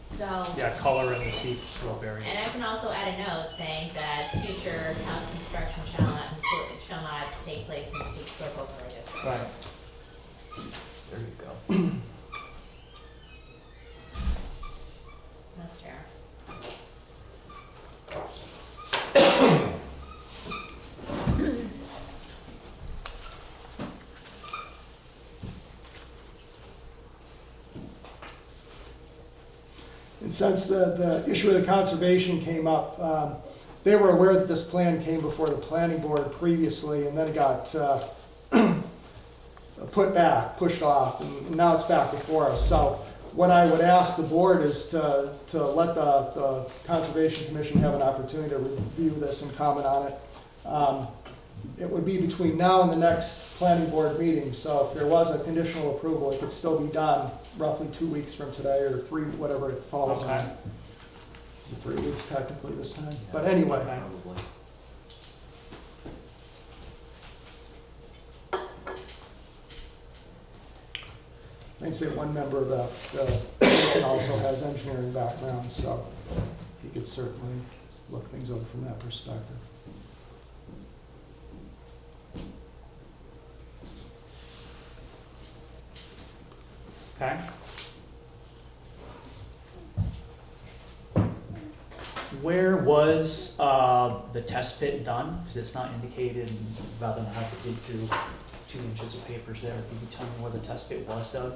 So, yeah, color in the steep slope area. and I can also add a note saying that future house construction shall not take place in steep slope overlay district. Right. There you go. That's fair. And since the issue of the conservation came up, they were aware that this plan came before the planning board previously, and then it got pushed off, and now it's back before us. So what I would ask the board is to let the Conservation Commission have an opportunity to review this and comment on it. It would be between now and the next planning board meeting, so if there was a conditional approval, it could still be done roughly 2 weeks from today, or 3, whatever it falls on. Okay. Is it 3 weeks technically this time? But anyway, Okay. Probably. I say one member of the board also has engineering background, so he could certainly look things over from that perspective. Okay. Where was the test pit done? Because it's not indicated, rather than have to dig through 2 inches of papers there. Can you tell me where the test pit was done?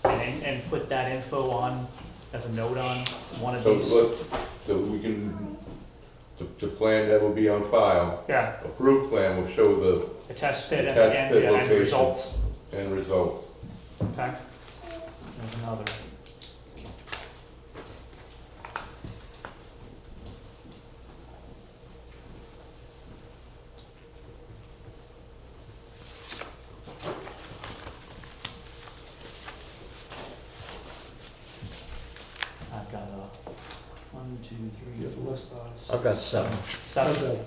And put that info on, as a note on one of So these? so we can, the plan that will be on file, Yeah, approved plan will show the test pit The and test and pit and location. results. the end result. Okay. There's another. I've got a 1, 2, 3. You have the list? I've got 7. Seven. Okay.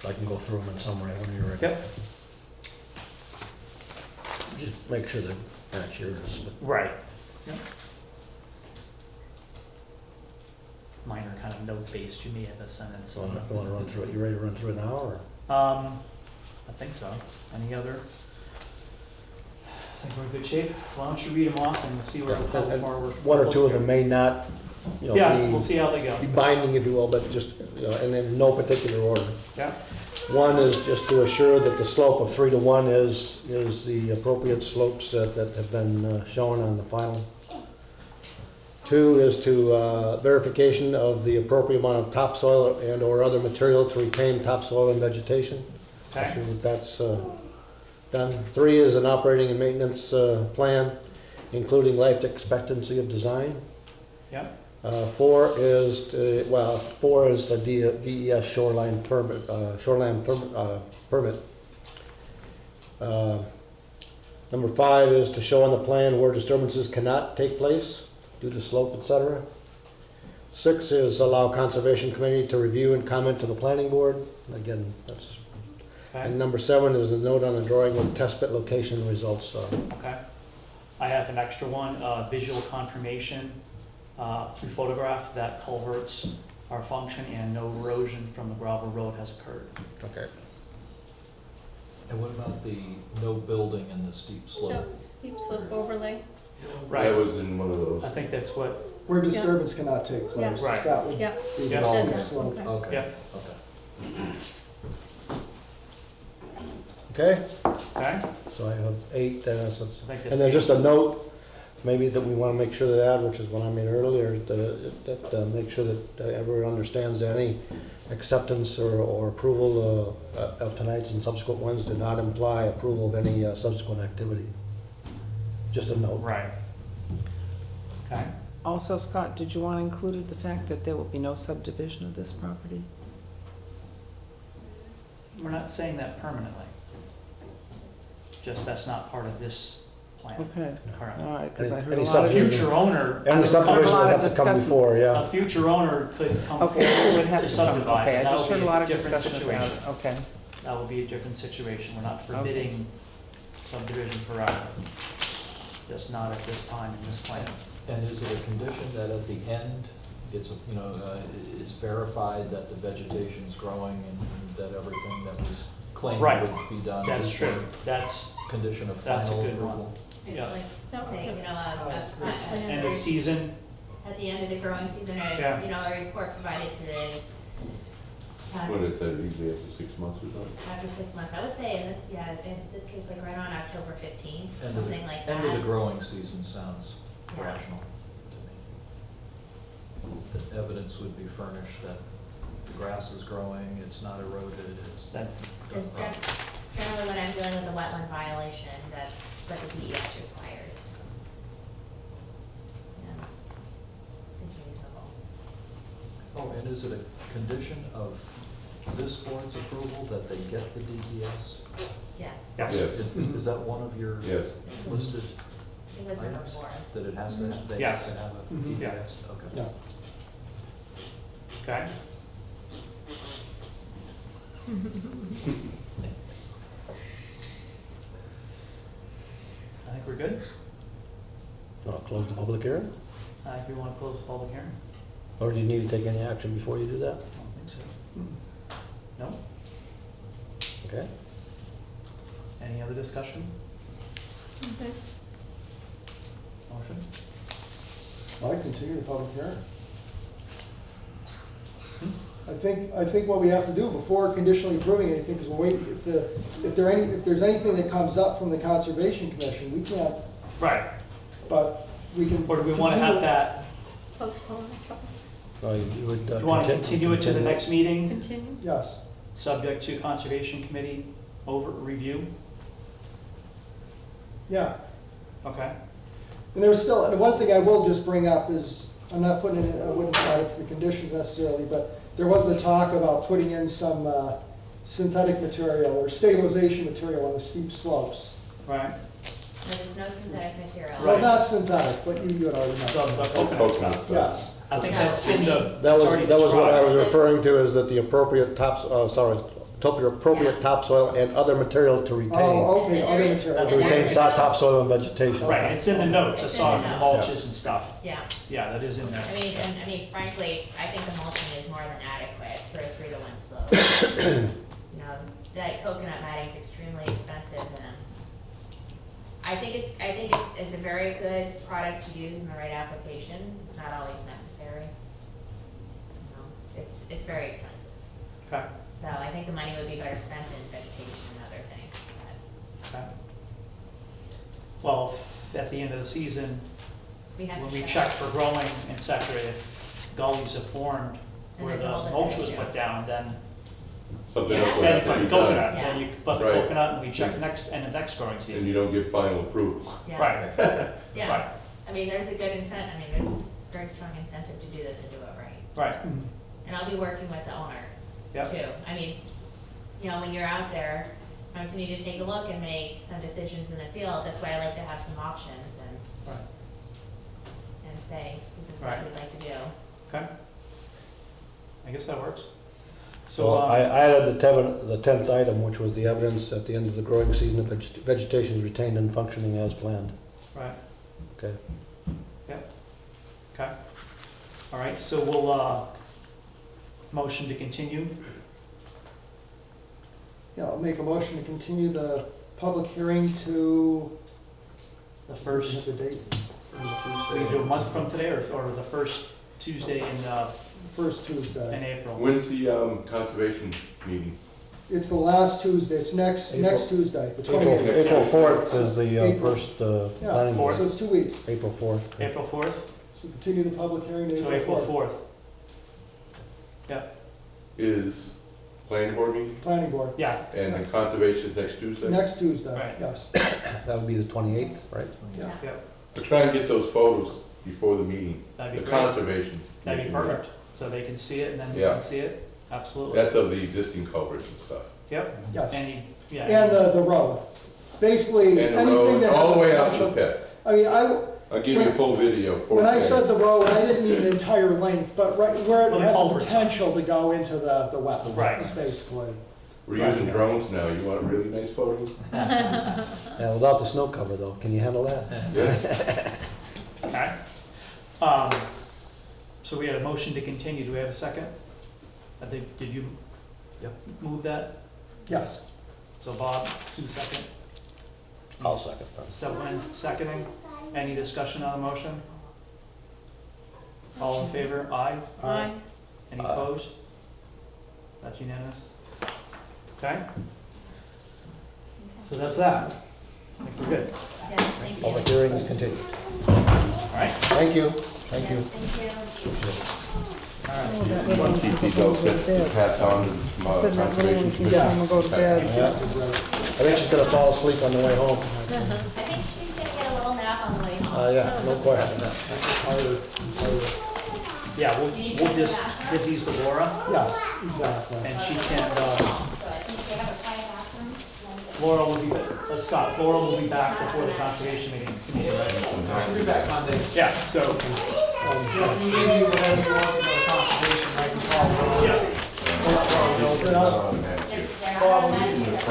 I can go through them in summary when you're ready. Yep. Just make sure that that's yours. But Right. Yep. Mine are kind of note-based. You may have a sentence. so you want to run through it? You ready to run through it now, or? I think so. Any other? I think we're in good shape. Why don't you read them off and we'll see where, how And far we're. one or two of them may not, you know, Yeah, be- we'll see how they go. be binding, if you will, but just, you know, and in no particular order. Yeah, One is just to assure that the slope of 3 to 1 is the appropriate slopes that have been shown on the final. 2 is to verification of the appropriate amount of topsoil and or other material to retain topsoil and vegetation. okay, Assure that that's done. 3 is an operating and maintenance plan, including life expectancy of design. yeah, 4 is, a DES shoreline permit, permit. Number 5 is to show on the plan where disturbances cannot take place due to slope, etc. 6 is allow conservation committee to review and comment to the planning board. Again, that's, okay, and number 7 is the note on the drawing with test pit location results. okay. I have an extra one, visual confirmation through photograph that culverts are function and no erosion from the gravel road has occurred. Okay. And what about the no building and the steep No, slope? steep slope overlay. That was in one of those. I think that's what, Where disturbance cannot take place. Yeah. Right. That would Yeah. be Yeah. the steep Okay. slope. Okay. Okay, yeah, okay. Okay, okay? so I have 8, I think that's. and then just a note, maybe that we want to make sure to add, which is what I made earlier, that make sure that everyone understands that any acceptance or approval of tonight's and subsequent ones do not imply approval of any subsequent activity. Just a note. Right. Okay, Also, Scott, did you want to include the fact that there will be no subdivision of this property? we're not saying that permanently. Just that's not part of this plan Okay, currently. all right, because I heard a Any lot of. subdivision. Future owner, Any subdivision would have to come discussion. before, yeah. a future owner could come Okay, so forward we'd have to to come, subdivide. okay, I That just would heard be a lot of different discussion about situation. it, okay. That would be a different situation. We're not forbidding subdivision forever. Just not at this time in this plan. And is it a condition that at the end, it's, it's verified that the vegetation's growing and that everything that was claimed Right. would be done? That's is true. one That's Condition of That's a final good one. approval? Yeah. Like, That was say, a- end of season. at the end of the growing season, Yeah. or, a report provided to the, What it said, usually after 6 months or something. after 6 months. I would say in this case, like right on October 15th, End of the- something like that. End of the growing season sounds Yeah. rational. that evidence would be furnished that the grass is growing, it's not eroded, it's. That- Because generally when I'm dealing with a wetland violation, that's what the DES requires. Yeah. It's reasonable. Oh, and is it a condition of this board's approval that they get the DES? Yes. Yes. Yes. Is that one of your Yes. listed It was number items? 4. That it has to, they Yes. have to have a Mhm. DES? Okay. Yeah. Okay. I think we're good. Close the public hearing? If you want to close the public hearing, Or do you need to take any action before you do that? I don't think so. No? Okay. Any other discussion? Okay. Motion? I continue the public hearing. I think what we have to do before conditionally approving anything is wait, if there's anything that comes up from the Conservation Commission, we can't, Right. but we can. Or do we want to have continue- that, Postpone, You would. do you want to continue it to the next meeting, continue. Yes, subject to Conservation Committee review? yeah. Okay. And there's still, and one thing I will just bring up is, I'm not putting it, I wouldn't add it to the conditions necessarily, but there was the talk about putting in some synthetic material or stabilization material on the steep slopes. Right. No, there's no synthetic material. Well, Right. not synthetic, but you had already The mentioned. coconut stuff. Yes, I think No, that's I in mean- the, That that's was, already that was what I was described. referring to, is that the appropriate appropriate Yeah. topsoil and other material to retain, oh, okay, And other there is- material. to and retain there's- topsoil and vegetation. Right, it's in the notes, I It's in saw the the notes. mulches and stuff. Yeah, Yeah, that is in there. I mean, frankly, I think the mulching is more than adequate for a 3-to-1 slope. You know, that coconut matting is extremely expensive, and I think it's a very good product to use in the right application. It's not always necessary. You know, it's very expensive. Okay. So I think the money would be better spent in vegetation and other things, but Okay. Well, at the end of the season, we have to. when we show. check for growing, et cetera, if gullies have formed And where there's a the whole different mulch was issue. put down, then Something Yeah. else will then have you to put be coconut, done. then you put the Right. coconut and we check end of next growing And you season. don't get final approval. Yeah. Right. Yeah, Right. I mean, there's a good incentive, I mean, there's very strong incentive to do this and do it right. Right. And I'll be working with the owner Yep. too. I mean, you know, when you're out there, I also need to take a look and make some decisions in the field. That's why I like to have some options Right. and say, this is what Right. we'd like to do. Okay. I guess that works. So I added the 10th item, which was the evidence at the end of the growing season of vegetation is retained and functioning as planned. Right. Okay. Yep. Okay. All right, so we'll, motion to continue. Yeah, I'll make a motion to continue the public hearing to. The first, The date, we can do a month from today, or the first Tuesday first in Tuesday. April. When's the conservation meeting? It's the last Tuesday, it's next Tuesday, the April 28th. April 4th is the April. first Yeah, planning board. so it's 2 weeks. April 4th. April 4th, So continue the public hearing to so April April 4th. 4th. Yeah, Is planning board meeting? Planning board, yeah, And the conservation is next Tuesday? next Tuesday, Right. yes. That would be the 28th, right? Yeah. yeah, We're trying to get those photos before the meeting. that'd be The great. conservation. That'd be commission. perfect, so they can see it and then we Yeah. can see it, absolutely. That's of the existing culverts and stuff. Yep, Yes, any, yeah. and the road. Basically, And the anything road, that has all the way out potential. to pit. I mean, I'll give you a full video. when I 4K. said the road, I didn't mean the entire length, but right where Well, it the has the culverts. potential to go into the wetland. Right. Is basically. We're using drones now. You want really nice photos? Yeah, without the snow cover though, can you handle that? Yes. Okay. So we had a motion to continue, do we have a second? I think, did you move that? Yes. So Bob, 2 second. I'll second that. Someone's seconding. Any discussion on the motion? All in favor? Aye. Aye. Any Aye. opposed? That's unanimous. Okay? So that's that. I think we're good. Yes, thank you. Public hearing is continued. All right? Thank you. Thank you. Thank you. Oh, that You little want one to keep can these go all to set to bed. pass on to Said that little one can conservation? come and go to bed. Yeah. I think she's gonna fall asleep on the way home. I think she's gonna get a little nap on the way home. Yeah, no question. Yeah, You need we'll to go just to the bathroom? give these to Laura, Yes, exactly. and she can, So I think they have a private bathroom. Laura will be, Scott, Laura will be back before the conservation meeting. She'll be back Monday. Yeah, so, You can do whatever you want for the conservation, I can call her. yeah,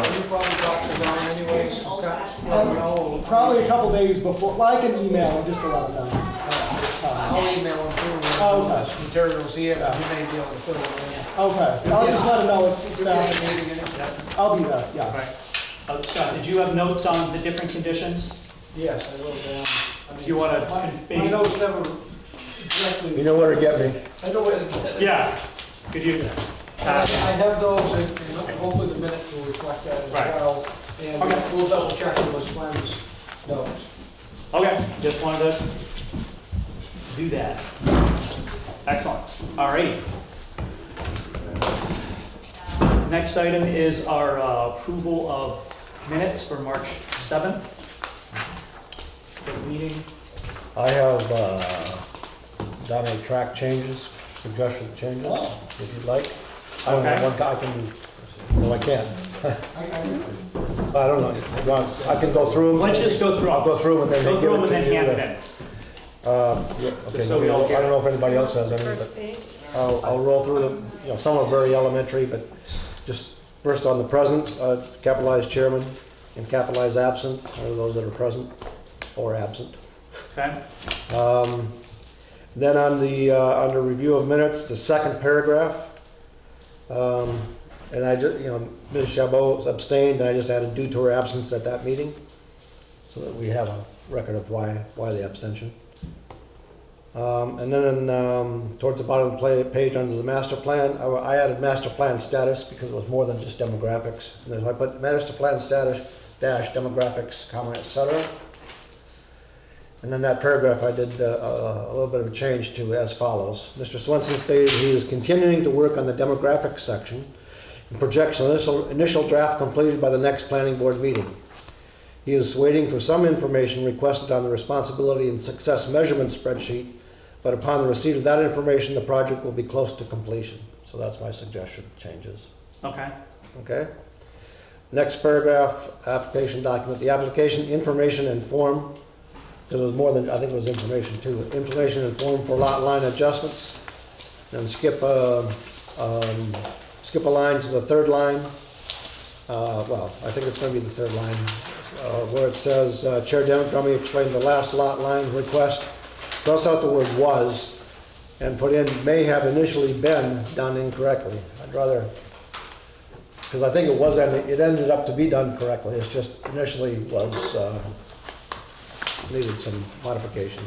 You probably talked to Ron anyways, okay? Probably a couple days before, well, I can email him just to let him know. I'll email him too, Oh, okay. there's materials here, but he may be able to fill it in. Okay, I'll just let him know it's You'll be at back. the meeting anytime. I'll be there, yes. right. Scott, did you have notes on the different conditions? Yes, I wrote down. I mean, Do you wanna My notes never exactly. You know where to get me. I know where to get it. Yeah, could you, I have those, and hopefully the minutes will reflect that as Right. well. And Okay. we'll double check with Glenn's notes. okay, just wanted to do that. Excellent, all right. Next item is our approval of minutes for March 7th. The meeting, I have done a track changes, suggested changes, if you'd like. I don't Okay. know, I can, no, I can't. I don't know, You want- I can go through. let's just go through I'll them. go through and then Go give through them it and to then you. hand them in. Yeah, okay, Just so we all I get don't know if anybody else has any, but First page. I'll roll through them. You know, some are very elementary, but just first on the present, capitalized chairman and capitalized absent, are those that are present or absent. Okay, Then on the, under review of minutes, the second paragraph, and I just, Ms. Chabot abstained, and I just added due to her absence at that meeting, so that we have a record of why the abstention. And then towards the bottom of the page under the master plan, I added master plan status because it was more than just demographics. And I put master plan status dash demographics, comma, et cetera. And then that paragraph, I did a little bit of a change to as follows. Mr. Swenson stated he is continuing to work on the demographics section and projects an initial draft completed by the next planning board meeting. He is waiting for some information requested on the responsibility and success measurement spreadsheet, but upon the receipt of that information, the project will be close to completion. So that's my suggestion, changes. okay, Okay? Next paragraph, application document. The application information and form, because it was more than, I think it was information too. Information and form for lot line adjustments. Then skip a line to the third line. Well, I think it's going to be the third line, where it says, Chair Democrami explained the last lot line request. Cross out the word was and put in may have initially been done incorrectly. I'd rather, because I think it ended up to be done correctly. It's just initially was, needed some modification.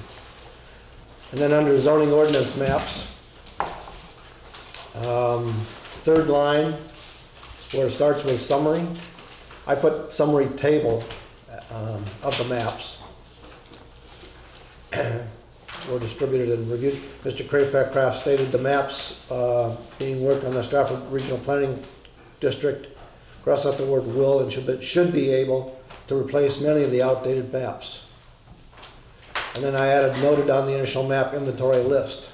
And then under zoning ordinance maps, third line, where it starts with summary, I put summary table of the maps. Were distributed and reviewed. Mr. Craycraft stated the maps being worked on the Stratford Regional Planning District, cross out the word will, and should be able to replace many of the outdated maps. And then I added noted on the initial map inventory list.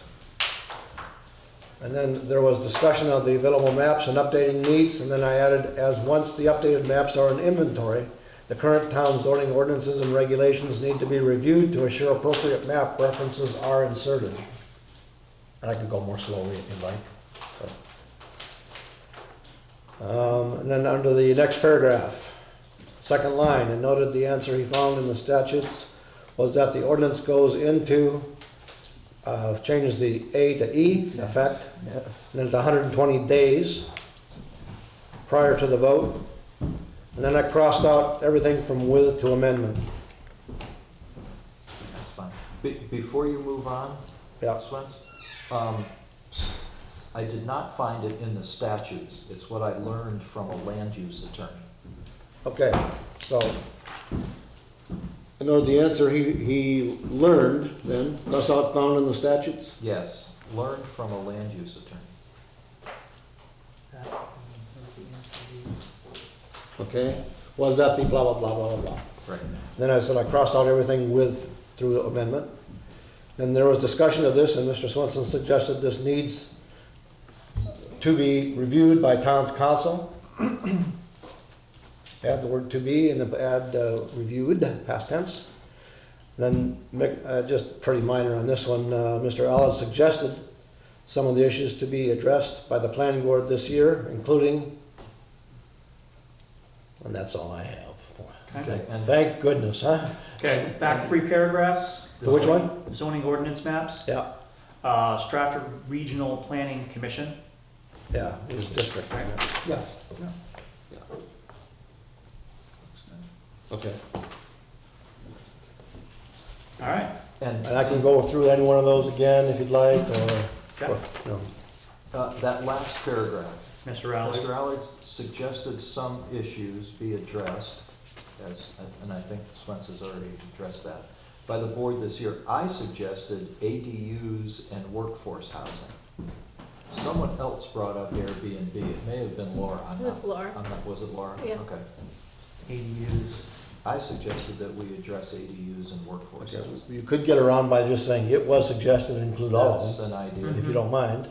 And then there was discussion of the available maps and updating needs, and then I added as once the updated maps are in inventory, the current town zoning ordinances and regulations need to be reviewed to assure appropriate map references are inserted. And I can go more slowly if you'd like. And then under the next paragraph, second line, and noted the answer he found in the statutes was that the ordinance goes into, changes the A to E, in effect. Yes. And then it's 120 days prior to the vote. And then I crossed out everything from with to amendment. That's fine. Before you move on, Yeah. Swens, I did not find it in the statutes. It's what I learned from a land use attorney. Okay, so I know the answer he learned then, that's out found in the statutes? Yes, learned from a land use attorney. Okay, was that the blah, blah, blah, blah, blah, blah. Right. Then I said I crossed out everything through the amendment. Then there was discussion of this, and Mr. Swenson suggested this needs to be reviewed by town's council. Add the word "to be" and add reviewed, past tense. Then, just pretty minor on this one, Mr. Allen suggested some of the issues to be addressed by the planning board this year, including, and that's all I have. Okay. And Thank goodness, huh? Okay, back 3 paragraphs. The which one? Zoning ordinance maps. Yeah, Stratford Regional Planning Commission. yeah, it was district. Right. Yes. Okay. All right. And And I can go through any one of those again if you'd like, Okay. or, no. that last paragraph, Mr. Allard. Mr. Allard suggested some issues be addressed, and I think Swenson has already addressed that, by the board this year. I suggested ADUs and workforce housing. Someone else brought up Airbnb. It may have been Laura. It was Laura. Was it Laura? Yeah. Okay. ADUs. I suggested that we address ADUs and workforce Okay, housing. you could get around by just saying it was suggested to include all of That's them, an idea. if you don't mind.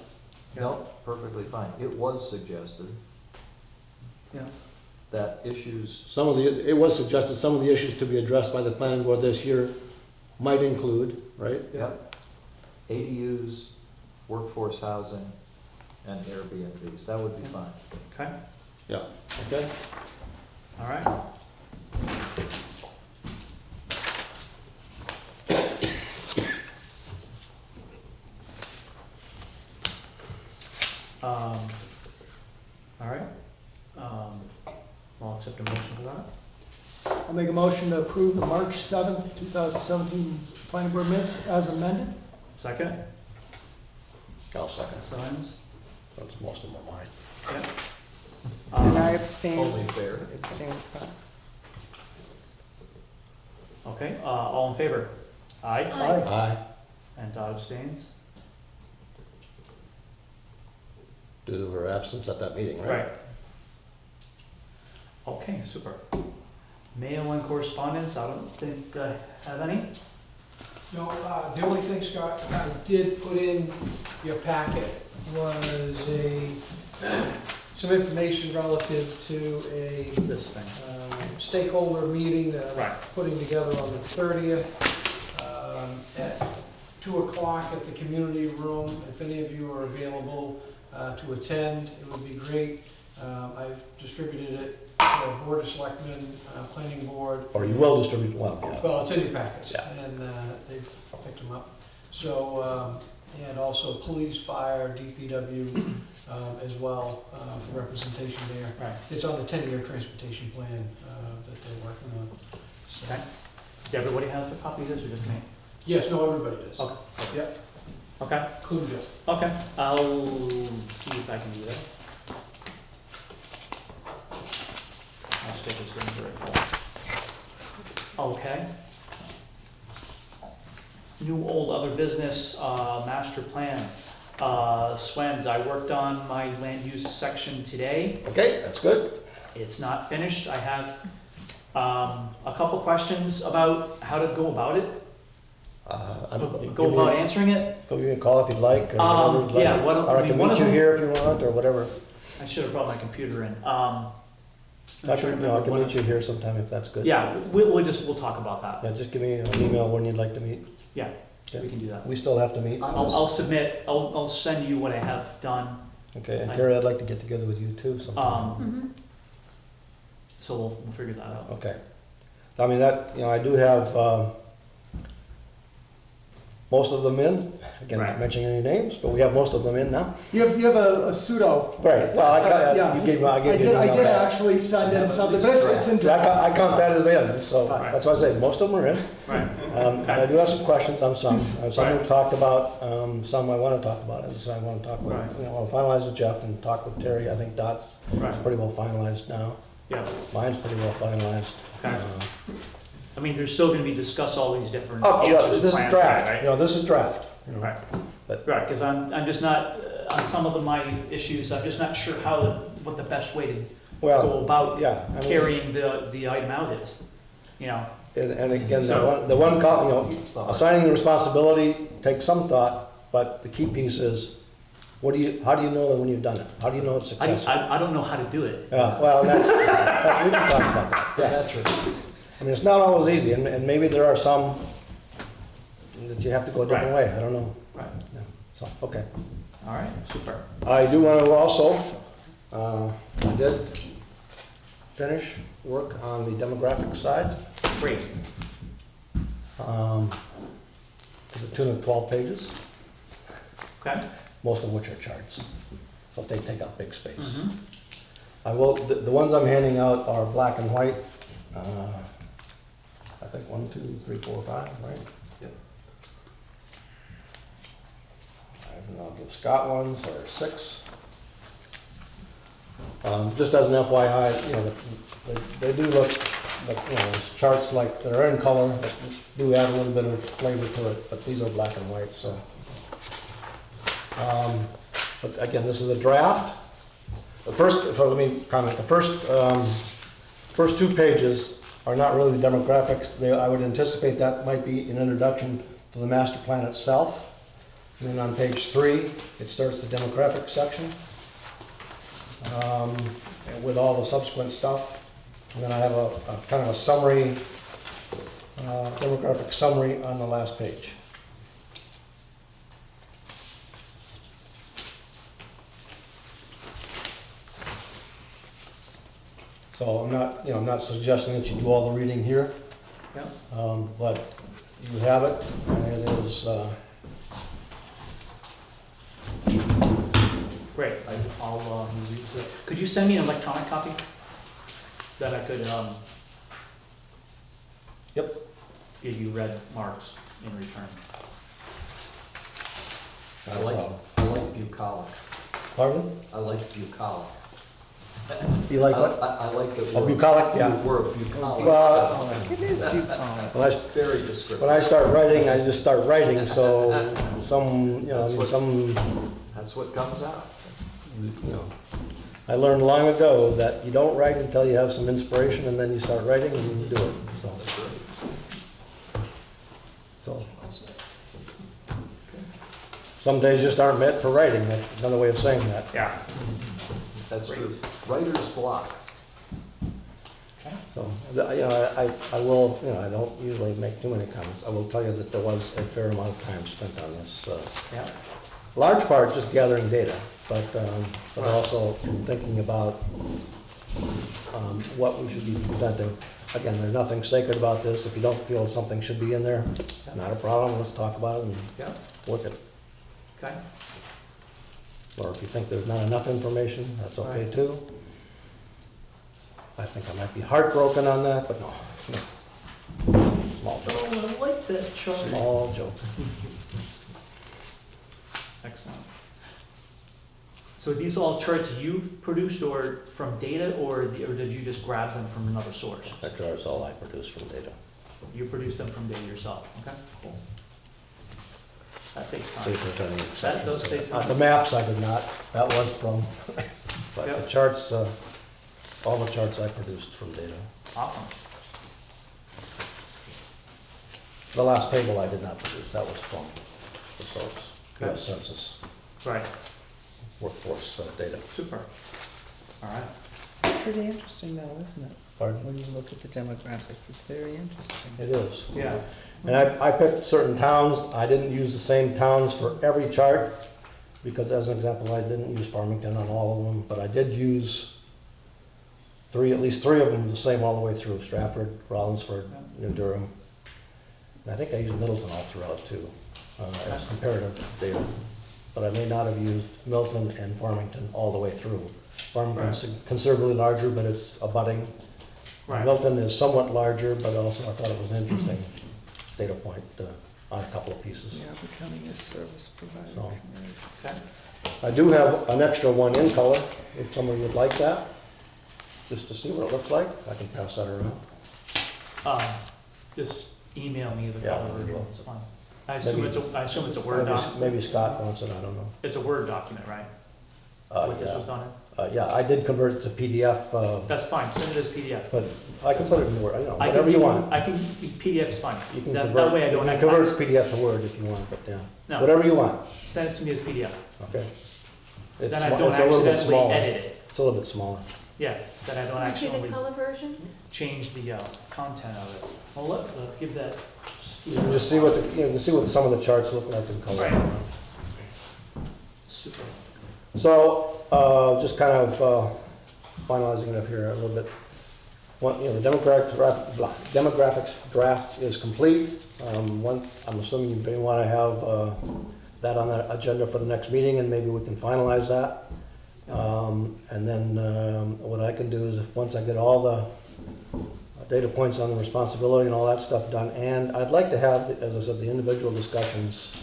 No, perfectly fine. It was suggested Yeah. that issues, It was suggested some of the issues to be addressed by the planning board this year might include, right? yep, ADUs, workforce housing, and Airbnbs. That would be fine. Okay. Yeah. Okay? All right. All right. I'll accept a motion for that. I'll make a motion to approve the March 7th, 2017 planning board minutes as amended. Second. I'll second. Signs. That's most of my mind. Yep. And I abstain. Only fair. Abstain, Scott. Okay, all in favor? Aye. Aye. Aye. And Todd abstains? Due to her absence at that meeting, right? Right. Okay, super. Mail and correspondence, I don't think I have any. No, the only thing, Scott, I did put in your packet was some information relative to a This thing. stakeholder meeting that Right. I'm putting together on the 30th at 2 o'clock at the community room. If any of you are available to attend, it would be great. I've distributed it to the Board of Selectmen, Planning Board. Or you will distribute, well, yeah. Well, it's in your packets, Yeah. and they've picked them up. So, and also police, fire, DPW as well, for representation there. Right. It's on the 10-year transportation plan that they're working on. So- Okay. Does everybody have a copy of this or just me? Yes, no, everybody does. Okay. Yep, Okay. including Jeff. Okay. I'll see if I can do that. I'll schedule this thing for it. Okay. New, old, other business, master plan. Swens, I worked on my land use section today. Okay, that's good. It's not finished. I have a couple questions about how to go about it. Go about answering it. Give me a call if you'd like, or whatever. you'd Yeah, like. why don't- Or I I mean, can one meet of you them- here if you want, or whatever. I should have brought my computer in. I can meet you here sometime if that's good. Yeah, we'll talk about that. Yeah, just give me an email when you'd like to meet. Yeah, Okay. we can do that. We still have to meet. I'll submit, I'll send you what I have done. Okay, and Terry, I'd like to get together with you too sometime. Mhm. So we'll figure that out. Okay. I mean, I do have, most of them in, again, Right. not mentioning any names, but we have most of them in now. You have a pseudo. Right, well, I Yes. gave you I an did email back. actually send in something, but it's in. See, I count that as in, so Right. that's why I say, most of them are in. Right. I do have some questions on some. Some Right. we've talked about, some I want to talk about, and some I want to talk with, Right. I'll finalize with Jeff and talk with Terry. I think Dot's Right. pretty well finalized now. Yeah. Mine's pretty well finalized. Okay. I mean, there's still gonna be discuss all these different Oh, yeah, answers. this is plans, draft, right? you know, this is draft, you know. Right, But- right, because I'm just not, on some of my issues, I'm just not sure what the best way to go Well, about yeah, I mean, carrying the item out is, you know? and again, So- the one, you know, It's the hard- assigning the responsibility takes some thought, but the key piece is, how do you know that when you've done it? How do you know it's successful? I don't know how to do it. Yeah, well, we can talk about that, The yeah. metric. I mean, it's not always easy, and maybe there are some that you have to go a different way, I don't know. Right, Yeah, so, okay. all right, super. I do want to also, I did finish work on the demographic side, Great, to the tune of 12 pages, okay. most of which are charts, but they take up big space. Mhm. I will, the ones I'm handing out are black and white. I think 1, 2, 3, 4, 5, right? Yep. And I'll give Scott ones, or 6. Just as an FYI, you know, they do look, like, you know, it's charts like, they're in color, that do add a little bit of flavor to it, but these are black and white, so. But again, this is a draft. Let me comment, the first 2 pages are not really the demographics. I would anticipate that might be an introduction to the master plan itself. And then on page 3, it starts the demographic section with all the subsequent stuff. And then I have a kind of a summary, demographic summary on the last page. So I'm not suggesting that you do all the reading here, Yeah. but you have it, and it is, Great, I'll use it. Could you send me an electronic copy that I could Yep. give you red marks in return? I like bucolic. Pardon? I like bucolic. You like what? I like the Oh, word. bucolic, yeah. The word bucolic. Well, It is bucolic. when I, Very descriptive. when I start writing, I just start writing, so some, you know, I That's mean, what- some, That's what comes out. you know. I learned long ago that you don't write until you have some inspiration, and then you start writing and you do it, so. That's right. So, some days just aren't meant for writing, that's another way of saying that. Yeah. That's true. Writer's block. So, you know, I will, you know, I don't usually make too many comments. I will tell you that there was a fair amount of time spent on this. Yeah. Large part just gathering data, but also in thinking about what we should be presenting. Again, there's nothing sacred about this. If you don't feel something should be in there, not a problem, let's talk about it and Yeah, work it. okay. Or if you think there's not enough information, that's okay Right. too. I think I might be heartbroken on that, but no. Small joke. Oh, I like that chart. Small joke. Excellent. So are these all charts you produced or from data, or did you just grab them from another source? That chart's all I produce from data. You produced them from data yourself, okay, cool. That takes See time. if there's any exceptions. does to take that. time. The maps I did not, that was from, but the Yep. charts, all the charts I produced from data. Awesome. The last table I did not produce, that was from the source, Okay. US Census Right, workforce data. super. All right. It's pretty interesting though, isn't it? Pardon? When you look at the demographics, it's very interesting. It is. Yeah, And I picked certain towns, I didn't use the same towns for every chart, because as an example, I didn't use Farmington on all of them, but I did use at least three of them the same all the way through, Stratford, Rollinsford, New Durham. And I think I used Middleton all throughout too, as comparative data. But I may not have used Milton and Farmington all the way through. Farmington's considerably larger, but it's abutting. right. Milton is somewhat larger, but also I thought it was an interesting data point on a couple of pieces. Yeah, becoming a service provider. So. Okay. I do have an extra one in color, if somebody would like that, just to see what it looks like. I can pass that around. just email me the Yeah. color version, it's fine. I assume it's a Word Maybe- document. Maybe Scott wants it, I don't know. It's a Word document, right? What this was done in? Yeah, I did convert it to PDF, That's fine, send it as PDF. but I can put it in Word, you know, I can whatever you do- want. I can, PDF's fine. You can That convert, way I you don't can have convert text. PDF to Word if you want, but yeah, No, whatever you want, send it to me as PDF. okay? It's Then I sma- don't it's a little bit accidentally smaller. edit it. It's a little bit smaller. Yeah, then I don't Can you see the accidentally color version? change the content of it. Well, give that. You can just see what, you can see what some of the charts look like in color. Right. Super. So, just kind of finalizing it up here a little bit. The demographics draft is complete. I'm assuming you may want to have that on the agenda for the next meeting, and maybe we can finalize that. And then what I can do is, once I get all the data points on the responsibility and all that stuff done, and I'd like to have, as I said, the individual discussions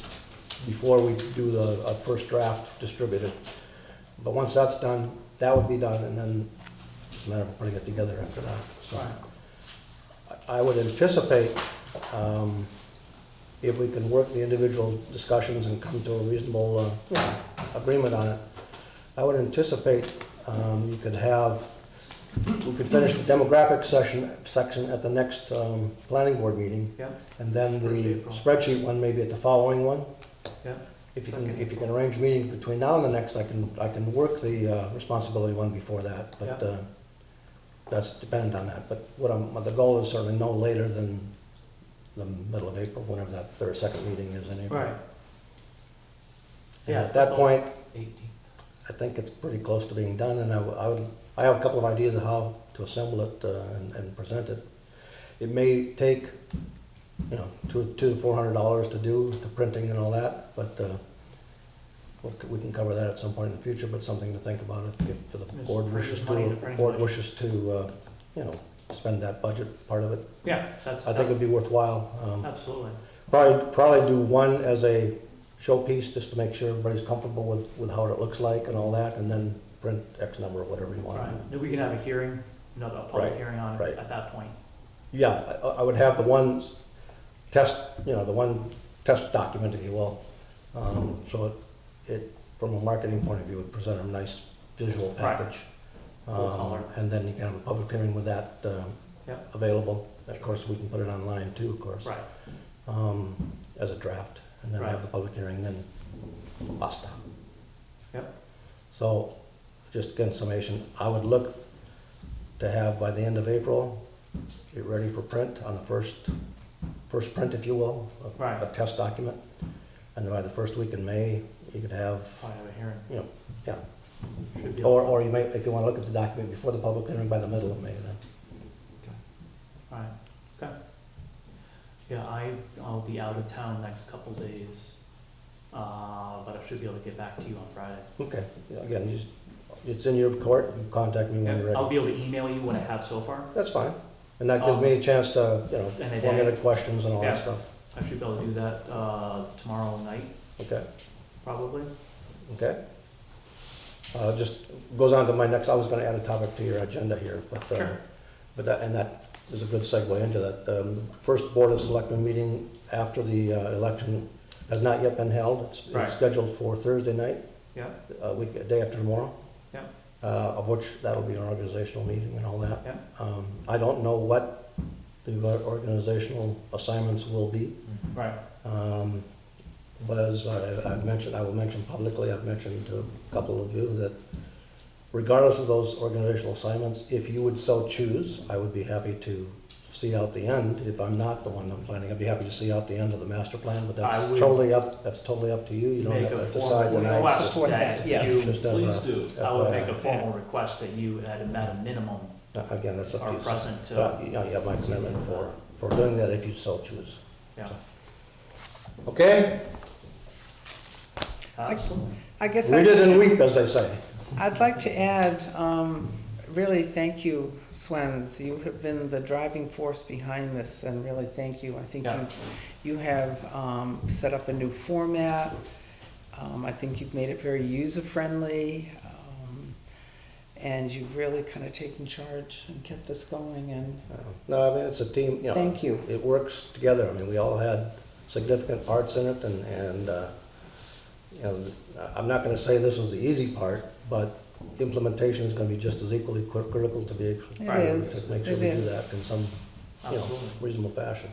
before we do the first draft distributed. But once that's done, that would be done, and then just a matter of putting it together after that. So I would anticipate, if we can work the individual discussions and come to a reasonable agreement on it, I would anticipate we could finish the demographic section at the next planning board meeting, Yeah, and then First the April. spreadsheet one maybe at the following one. yeah, If you can arrange meetings between now and the next, I can work the responsibility one before that, but Yeah. that's dependent on that. But the goal is certainly no later than the middle of April, whenever that second meeting is in April. right. And Yeah. at that point, 18th. I think it's pretty close to being done, and I have a couple of ideas of how to assemble it and present it. It may take, $200 to $400 to do, the printing and all that, but we can cover that at some point in the future, but something to think about if the Just board bring wishes the money to to, bring board money. wishes to, spend that budget part of it. Yeah, that's. I think it'd be worthwhile. Absolutely. Probably do one as a showpiece, just to make sure everybody's comfortable with how it looks like and all that, and then print X number or whatever you want. Right, then we can have a hearing, a public Right, hearing on it right. at that point. Yeah, I would have the one test, the one test document, if you will. So it, from a marketing point of view, would present a nice visual Right. package. Full color. And then you can have a public hearing with that Yep. available. Of course, we can put it online too, of course. Right, As a draft, and then Right. have the public hearing, then basta. Yep. So, just again, summation, I would look to have by the end of April, get ready for print on the first print, if you will, Right. a test document. And then by the first week in May, you could have, probably have a hearing. yeah, Should be or you may, if you want to look at the document before the public hearing, by the middle of May then. Right, okay. Yeah, I'll be out of town next couple days, but I should be able to get back to you on Friday. Okay, yeah, again, it's in your court, you contact me when you're I'll ready. be able to email you what I have so far. That's fine, and that gives me a chance to, And a formulate day. questions and all that Yeah. stuff. I should be able to do that tomorrow night, Okay, probably. okay. Just goes on to my next, I was gonna add a topic to your agenda here, but, Sure. that is a good segue into that. First Board of Selectmen meeting after the election has not yet been held. Right. It's scheduled for Thursday night, Yeah, day after tomorrow. Yeah. Of which that'll be an organizational meeting and all that. Yeah. I don't know what the organizational assignments will be. right, But as I've mentioned, I will mention publicly, I've mentioned to a couple of you that regardless of those organizational assignments, if you would so choose, I would be happy to see out the end. If I'm not the one I'm planning, I'd be happy to see out the end of the master plan, but I that's would totally up to you. You don't make have a to formal decide tonight. request Support that that, yes. you, Just as Please a do. I would make a FYI. formal request that you, at a minimum, Again, that's up to are you. present But, to, you have my commitment for doing that if you so choose. yeah. Okay? Absolutely. I guess Read it and weep, as they say. I'd like to add, really, thank you, Swens. You have been the driving force behind this, and really thank you. I think Yeah. you have set up a new format. I think you've made it very user-friendly. and you've really kind of taken charge and kept this going, and No, I mean, it's a team, you know. thank you. It works together. I mean, we all had significant parts in it, and you know, I'm not gonna say this was the easy part, but implementation is gonna be just as equally critical to be, It is, to make sure it we do is. that in some, you know, Absolutely. reasonable fashion.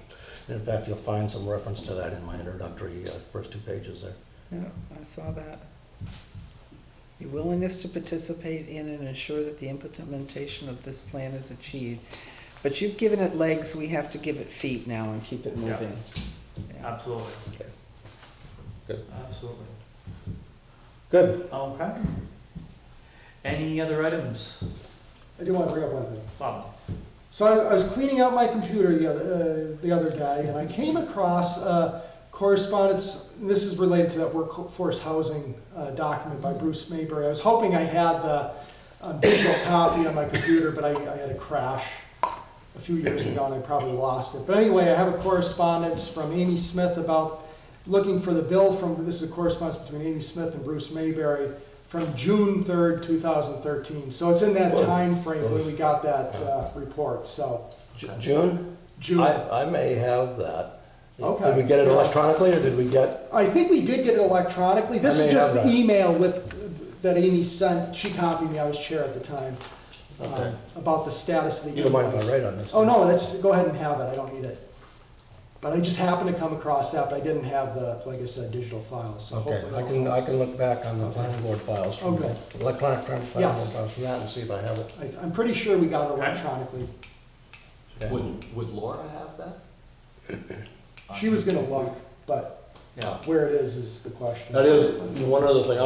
And in fact, you'll find some reference to that in my introductory, first 2 pages there. Yeah, I saw that. Your willingness to participate in and ensure that the implementation of this plan is achieved. But you've given it legs, we have to give it feet now and keep it Yeah. moving. Yeah. Absolutely. Okay. Good. Absolutely. Good. Okay. Any other items? I do want to bring up one thing. Bob? So I was cleaning out my computer the other day, and I came across correspondence, and this is related to that workforce housing document by Bruce Mayberry. I was hoping I had the digital copy on my computer, but I had a crash a few years ago, and I probably lost it. But anyway, I have a correspondence from Amy Smith about looking for the bill from, this is a correspondence between Amy Smith and Bruce Mayberry from June 3rd, 2013. So it's in that Good. time frame when we got that report, so. June? June. I may have that. Okay. Did we get it electronically, or did we get, I think we did get it electronically. This I is may just have the that. email that Amy sent. She copied me, I was chair at the time, Okay. about the status of the you don't mind if I emails. write on this? Oh, no, go ahead and have it, I don't need it. But I just happened to come across that, but I didn't have the, like I said, digital files, so Okay, hopefully. I can look back on the planning board files, from Okay. electronic planning board Yes. files from that and see if I have it. I'm pretty sure we got it electronically. Okay. Would Laura have that? She was gonna look, but Yeah. where it is the question. That is, one other thing,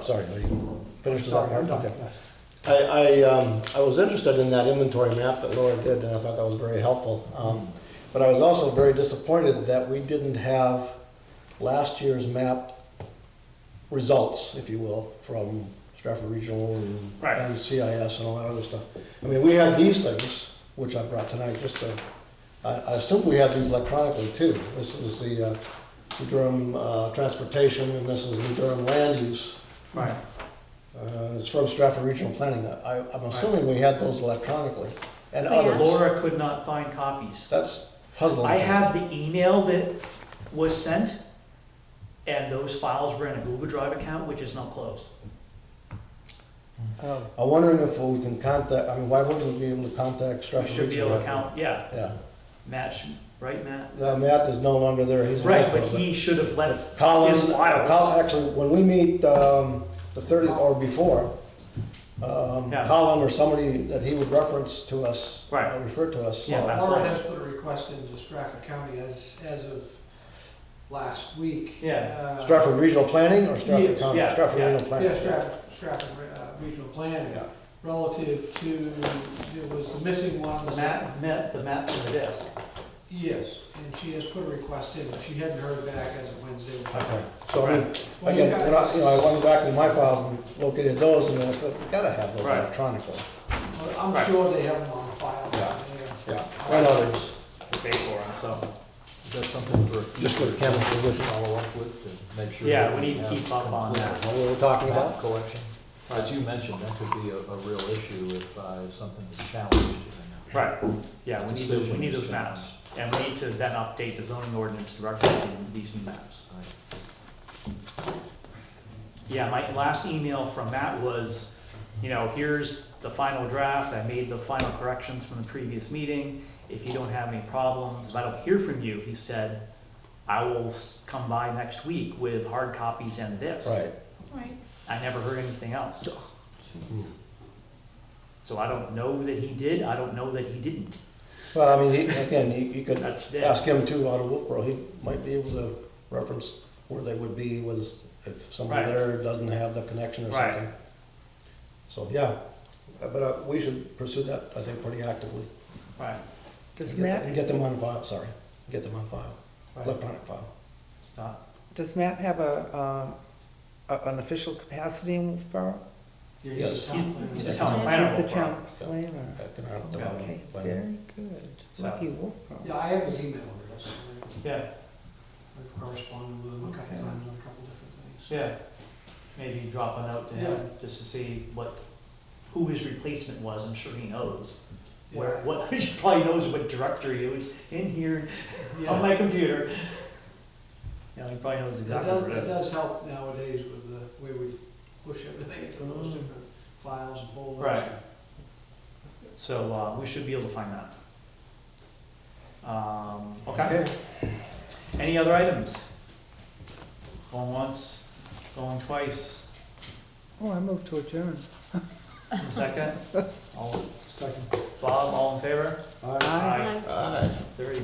sorry, are you finished with that Sorry, part? I'm done, Okay. yes. I was interested in that inventory map that Laura did, and I thought that was very helpful. But I was also very disappointed that we didn't have last year's map results, if you will, from Stratford Regional Right. and CIS and all that other stuff. I mean, we had these things, which I brought tonight, just to, I assume we have these electronically too. This is the New Durham Transportation, and this is New Durham Land Use. Right. It's from Stratford Regional Planning. I'm assuming we had those electronically, and Oh, yeah. others. Laura could not find copies. That's puzzling. I to me. have the email that was sent, and those files were in a Google Drive account, which is now closed. Oh. I'm wondering if we can contact, I mean, why wouldn't we be able to contact We Stratford should be Regional? able to count, yeah, Yeah. Matt, right, Matt? Matt is no longer there, he's. in Right, but hospital, he should have left Colin, his files. Actually, when we meet, the 30th or before, Yeah. Colin or somebody that he would reference to us. Right. Refer to us. Yeah, saw it. that's Laura right. has put a request into Stratford County as of last week. Yeah. Stratford Regional Planning or Stratford Yes. County? Yeah, Stratford yeah. Regional Planning. Yeah, Stratford Regional Planning, Yeah. relative to, there was the missing one. The map to the desk. Yes, and she has put a request in, but she hadn't heard back as of Wednesday. Okay, so I mean, Well, you again, got- I went back in my files and located those, and I said, we gotta have those Right. electronically. I'm Right. sure they have them on file Yeah. down there. Yeah, right others, To pay for them, so. Is that something for a just for future the chemical position. follow up with, to make sure? Yeah, that we need to have keep up on complete that. What were we talking map about? collection? As you mentioned, that could be a real issue if something is challenged. Right, yeah, we Decision need is those maps. challenged. And we need to then update the zoning ordinance to reference these new maps. Yeah, my last email from Matt was, here's the final draft, I made the final corrections from the previous meeting. If you don't have any problems, if I don't hear from you, he said, I will come by next week with hard copies and this. Right. Right. I never heard anything else. So I don't know that he did, I don't know that he didn't. Well, I mean, you could That's it. ask him too out of Wolfboro, he might be able to reference where they would be with, if somebody Right. there doesn't have the connection or Right. something. So, yeah, but we should pursue that, I think, pretty actively. Right. Does And Matt, get them on file, sorry, get them on file, Right. electronic file. does Matt have an official capacity in Wolfboro? Yeah, Yes. he's a town planner. He's the town planner. He's the Wolfboro. town planner. Okay, Planner. very good. So- Lucky Wolfboro. Yeah, I have his email address. Yeah, I've corresponded with him a couple Okay. times on a couple different things. yeah. maybe drop a note to him, just to see who his replacement was. I'm sure he knows. He probably knows what directory it was in here on my computer. You know, he probably knows exactly what it It is. does help nowadays with the way we push everything into those different files and folders. Right. So, we should be able to find that. Okay. Any other items? Going once, going twice, Oh, I moved to adjourn. second? All, Second. Bob, all in favor? All right. Aye. Aye. 30.